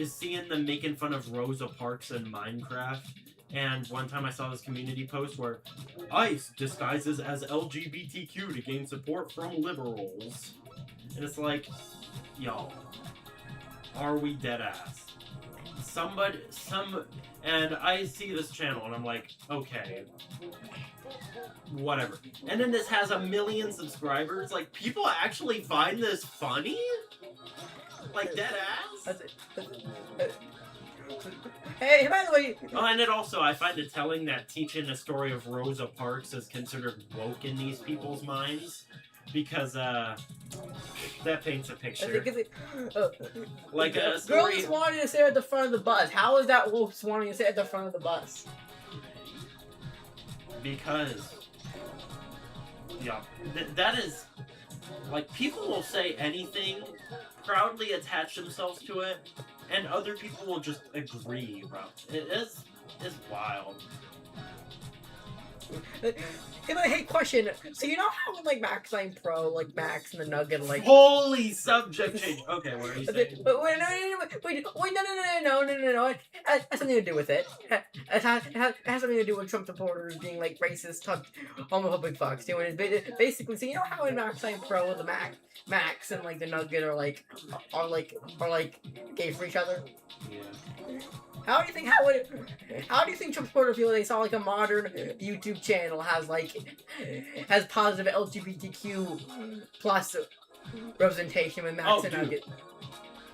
seeing them making fun of Rosa Parks in Minecraft, And one time I saw this community post where ICE disguises as LGBTQ to gain support from liberals. And it's like, y'all, are we dead ass? And I see this channel and I'm like, okay, whatever. And then this has 1 million subscribers. Like, people actually find this funny? Like, dead ass? Hey, by the way, Oh, and it also, I find it telling that teaching the story of Rosa Parks is considered woke in these people's minds. Because, that paints a picture. Like a story... girls wanting to sit at the front of the bus. How is that wolves wanting to sit at the front of the bus? Because... yeah, that is... like, people will say anything, proudly attach themselves to it, and other people will just agree, bro. It's wild. Hey, question. So you know how like Max 9 Pro, like Max and the Nugget, like Holy subject change. Okay, what are you saying? But wait, no. It has something to do with it. It has something to do with Trump supporters being like racist, homophobic fucks. Doing it basically. So you know how in Max 9 Pro, the Max and like the Nugget are gay for each other. Yeah. How do you think Trump supporters feel they saw like a modern YouTube channel has positive LGBTQ plus representation with Max and dude. Nugget?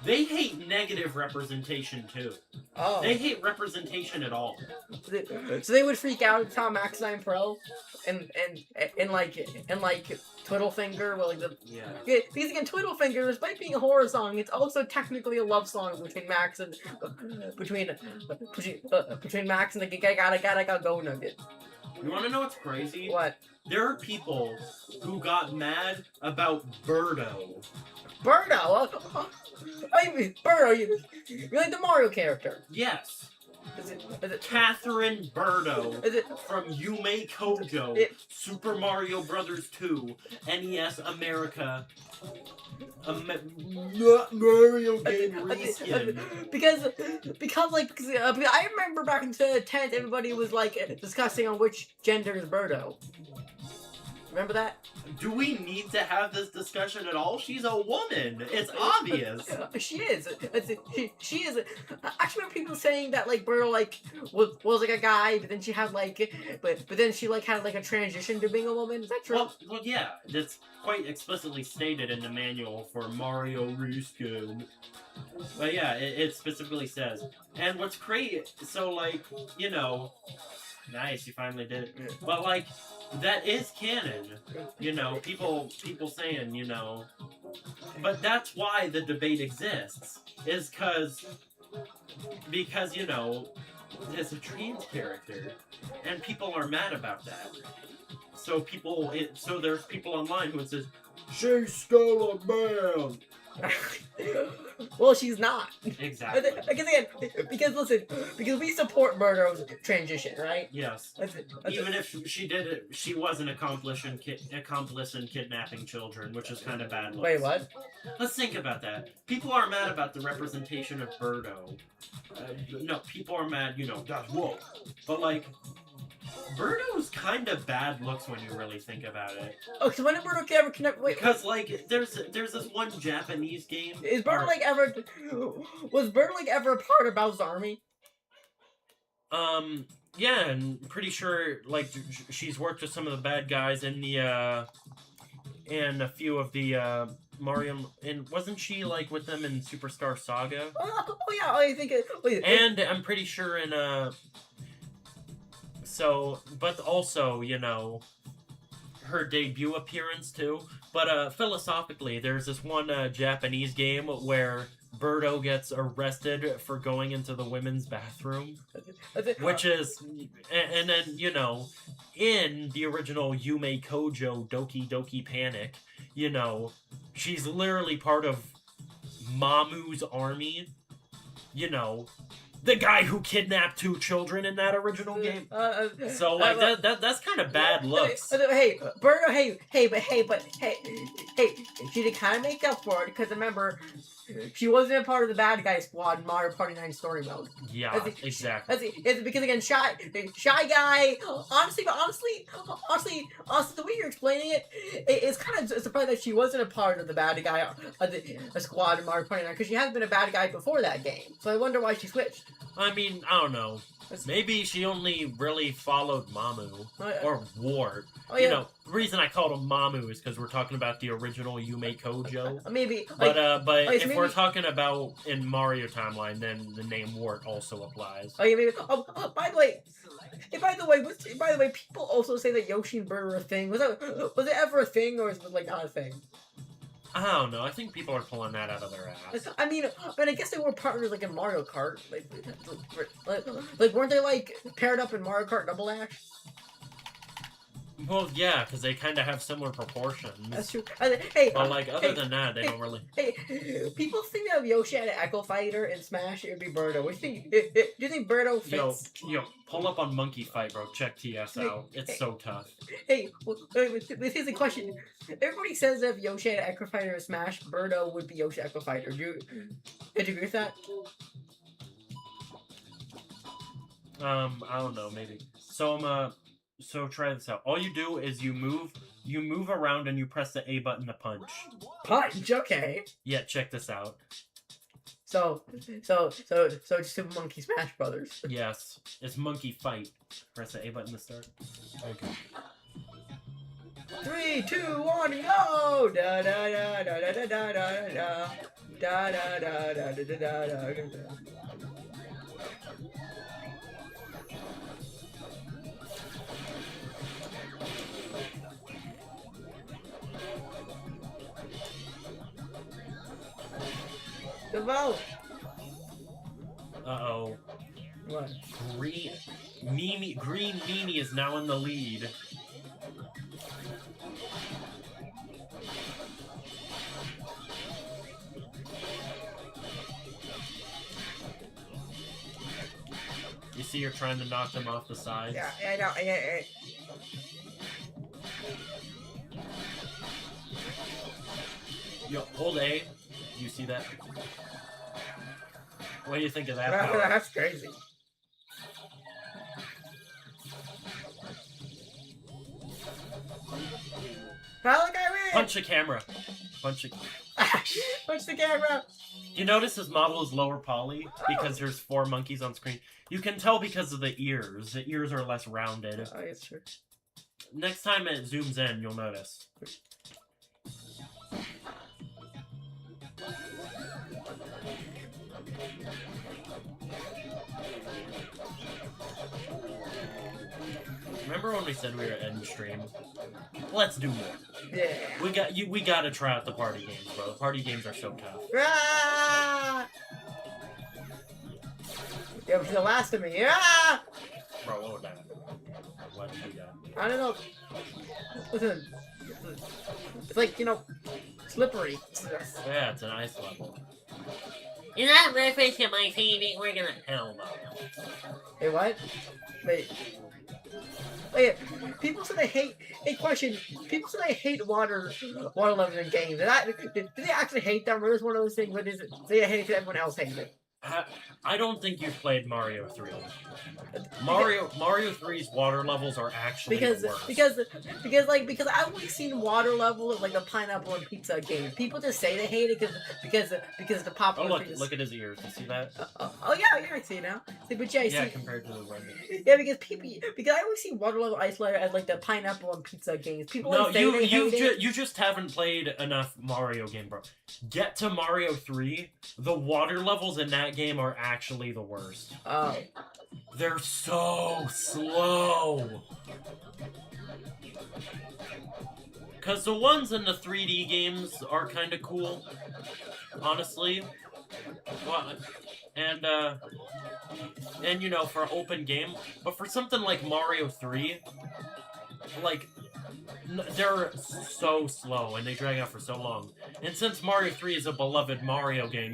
They hate negative representation too. Oh. They hate representation at all. So they would freak out if Tom Max 9 Pro and Twiddlefinger, well, like the Yeah. because again, Twiddlefinger, despite being a horror song, it's also technically a love song between Max and between Max and the gotta go Nugget. You want to know what's crazy? What? There are people who got mad about Birdo. Birdo? I mean, Birdo, you're like the Mario character. Yes. Is it Catherine Birdo Is it from Yume Kojo, Super Mario Brothers 2, NES America, Mario game reskin. because I remember back in 2010, everybody was like discussing on which gender is Birdo. Remember that? Do we need to have this discussion at all? She's a woman. It's obvious. She is. She is. I remember people saying that like Birdo like was like a guy, but then she had like, but then she like had like a transition to being a woman. Is that true? Well, yeah. That's quite explicitly stated in the manual for Mario Reskin. But yeah, it specifically says. And what's crazy? So like, you know, nice, you finally did it. But like. That is canon, you know, people saying, you know, but that's why the debate exists, is because, you know, it's a trans character, and people are mad about that. So there's people online who says, she's still a man. Well, she's not. Exactly. Because listen, because we support Birdo's transition, right? Yes. Even if she did it, she was an accomplice in kidnapping children, which is kind of bad. Wait, what? Let's think about that. People are mad about the representation of Birdo. No, people are mad, you know, that's woke. But like, Birdo's kind of bad looks when you really think about it. Oh, so when did Birdo ever connect? Wait, because like there's this one Japanese game. Is Birdo like ever? Was Birdo like ever a part of Bowser's army? Yeah, and pretty sure like she's worked with some of the bad guys in the in a few of the Mario, and wasn't she like with them in Superstar Saga? Oh yeah, I think it. Wait, and I'm pretty sure in So, but also, you know, her debut appearance too. But philosophically, there's this one Japanese game where Birdo gets arrested for going into the women's bathroom, which is, and then, you know, in the original Yume Kojo Doki Doki Panic, you know, she's literally part of Mamu's army, you know, the guy who kidnapped 2 children in that original game. So like that's kind of bad looks. Hey, Birdo. Hey. She did kind of make up for it because remember, she wasn't a part of the bad guy squad in Mario Party 9 story mode. Yeah, exactly. It's because again, shy guy. Honestly, the way you're explaining it's kind of surprising that she wasn't a part of the bad guy squad in Mario Party 9 because she hasn't been a bad guy before that game. So I wonder why she switched. I mean, I don't know. Maybe she only really followed Mamu or Wart. Oh, yeah. You know, the reason I called him Mamu is because we're talking about the original Yume Kojo. Maybe. But if maybe... we're talking about in Mario timeline, then the name Wart also applies. Oh yeah, maybe. By the way, people also say that Yoshi and Bird were a thing. Was it ever a thing, or is it like not a thing? I don't know. I think people are pulling that out of their ass. I mean, I guess they were partners like in Mario Kart. Like weren't they like paired up in Mario Kart Double Dash? Well, yeah, because they kind of have similar proportions. That's true. But like other than that, they don't really. Hey, people think that if Yoshi had an Echo Fighter in Smash, it would be Birdo. What do you think? Do you think Birdo fits? Yo, pull up on Monkey Fight, bro. Check TS out. It's so tough. Hey, this is a question. Everybody says that if Yoshi had an Echo Fighter in Smash, Birdo would be Yoshi Echo Fighter. Do you agree with that? I don't know, maybe. So try this out. All you do is you move around and you press the A button to punch. Punch, okay. Yeah, check this out. So it's Super Monkey Smash Brothers. Yes, it's Monkey Fight. Press the A button to start. Okay. 3, 2, 1, go! Da da da da da da da da da da da da da da da da. The vote. Uh-oh. What? Green Mimi is now in the lead. You see, you're trying to knock them off the sides. Yeah, I know. Yeah. Yo, hold A. You see that? What do you think of that power? That's crazy. How the guy win? Punch the camera. Punch the camera. You notice his model is lower poly because there's 4 monkeys on screen. You can tell because of the ears. The ears are less rounded. Oh, it's true. Next time it zooms in, you'll notice. Remember when we said we were end stream? Let's do more. Yeah. We gotta try out the party games, bro. The party games are so tough. Ah! Yeah, she's the last of me. Ah! Bro, what would that? What did you got? I don't know. Listen. It's like, slippery. Yeah, it's an ice level. You're not referencing my TV, we're gonna hell no. Hey, what? Wait, people say they hate. Hey, question. People say they hate water levels in games. Do they actually hate them, or is it one of those things where they hate it because everyone else hates it? I don't think you've played Mario 3. Mario 3's water levels are actually the worst. Because I've only seen water levels like the pineapple and pizza game. People just say they hate it because the popular. Oh look at his ears. You see that? Oh yeah, I see it now. Yeah, compared to the regular. Yeah, because I always see water level ice layer as like the pineapple and pizza games. People you just haven't played enough Mario game, bro. Get to Mario 3. The water levels in that game are actually the worst. Oh. They're so slow. Cause the ones in the 3D games are kind of cool, honestly. Well, and for open game, but for something like Mario 3, like they're so slow and they drag out for so long. And since Mario 3 is a beloved Mario game,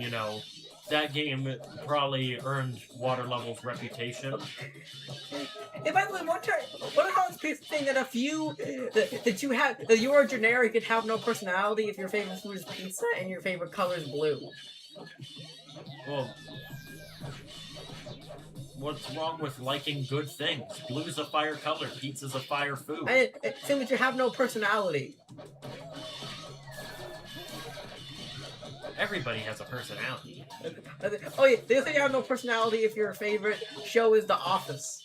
that game probably earned Water Level's reputation. And by the way, what about this pizza thing that if you that you are generic and have no personality if your favorite food is pizza and your favorite color is blue? Well, what's wrong with liking good things? Blue's a fire color, pizza's a fire food. And saying that you have no personality. Everybody has a personality. Oh yeah, they say you have no personality if your favorite show is The Office.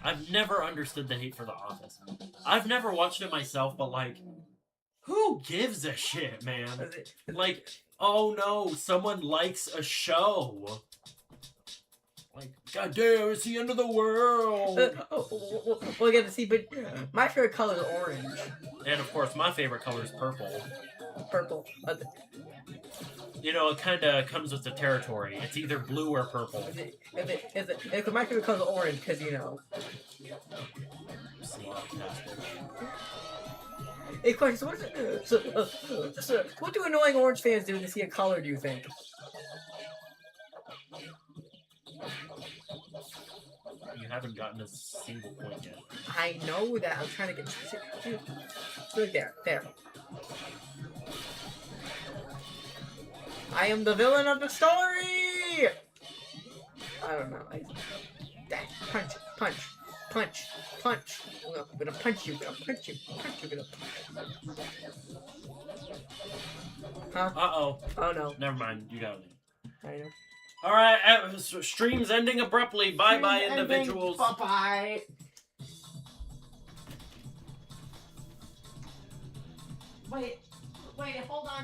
I've never understood the hate for The Office. I've never watched it myself, but like, who gives a shit, man? Like, oh no, someone likes a show. Like, goddamn, it's the end of the world. Well, I got to see, but my favorite color is orange. And of course, my favorite color is purple. Purple. You know, it kind of comes with the territory. It's either blue or purple. My favorite color is orange because, you know. Hey, question, so what is it? So what do annoying orange fans do to see a color, do you think? You haven't gotten a single point yet. I know that. I'm trying to get... Look there. There. I am the villain of the story! I don't know. Punch. I'm gonna punch you. Huh? Uh-oh. Oh no. Never mind. You got it. I know. Alright, stream's ending abruptly. Bye-bye, individuals. Bye-bye. Wait, hold on.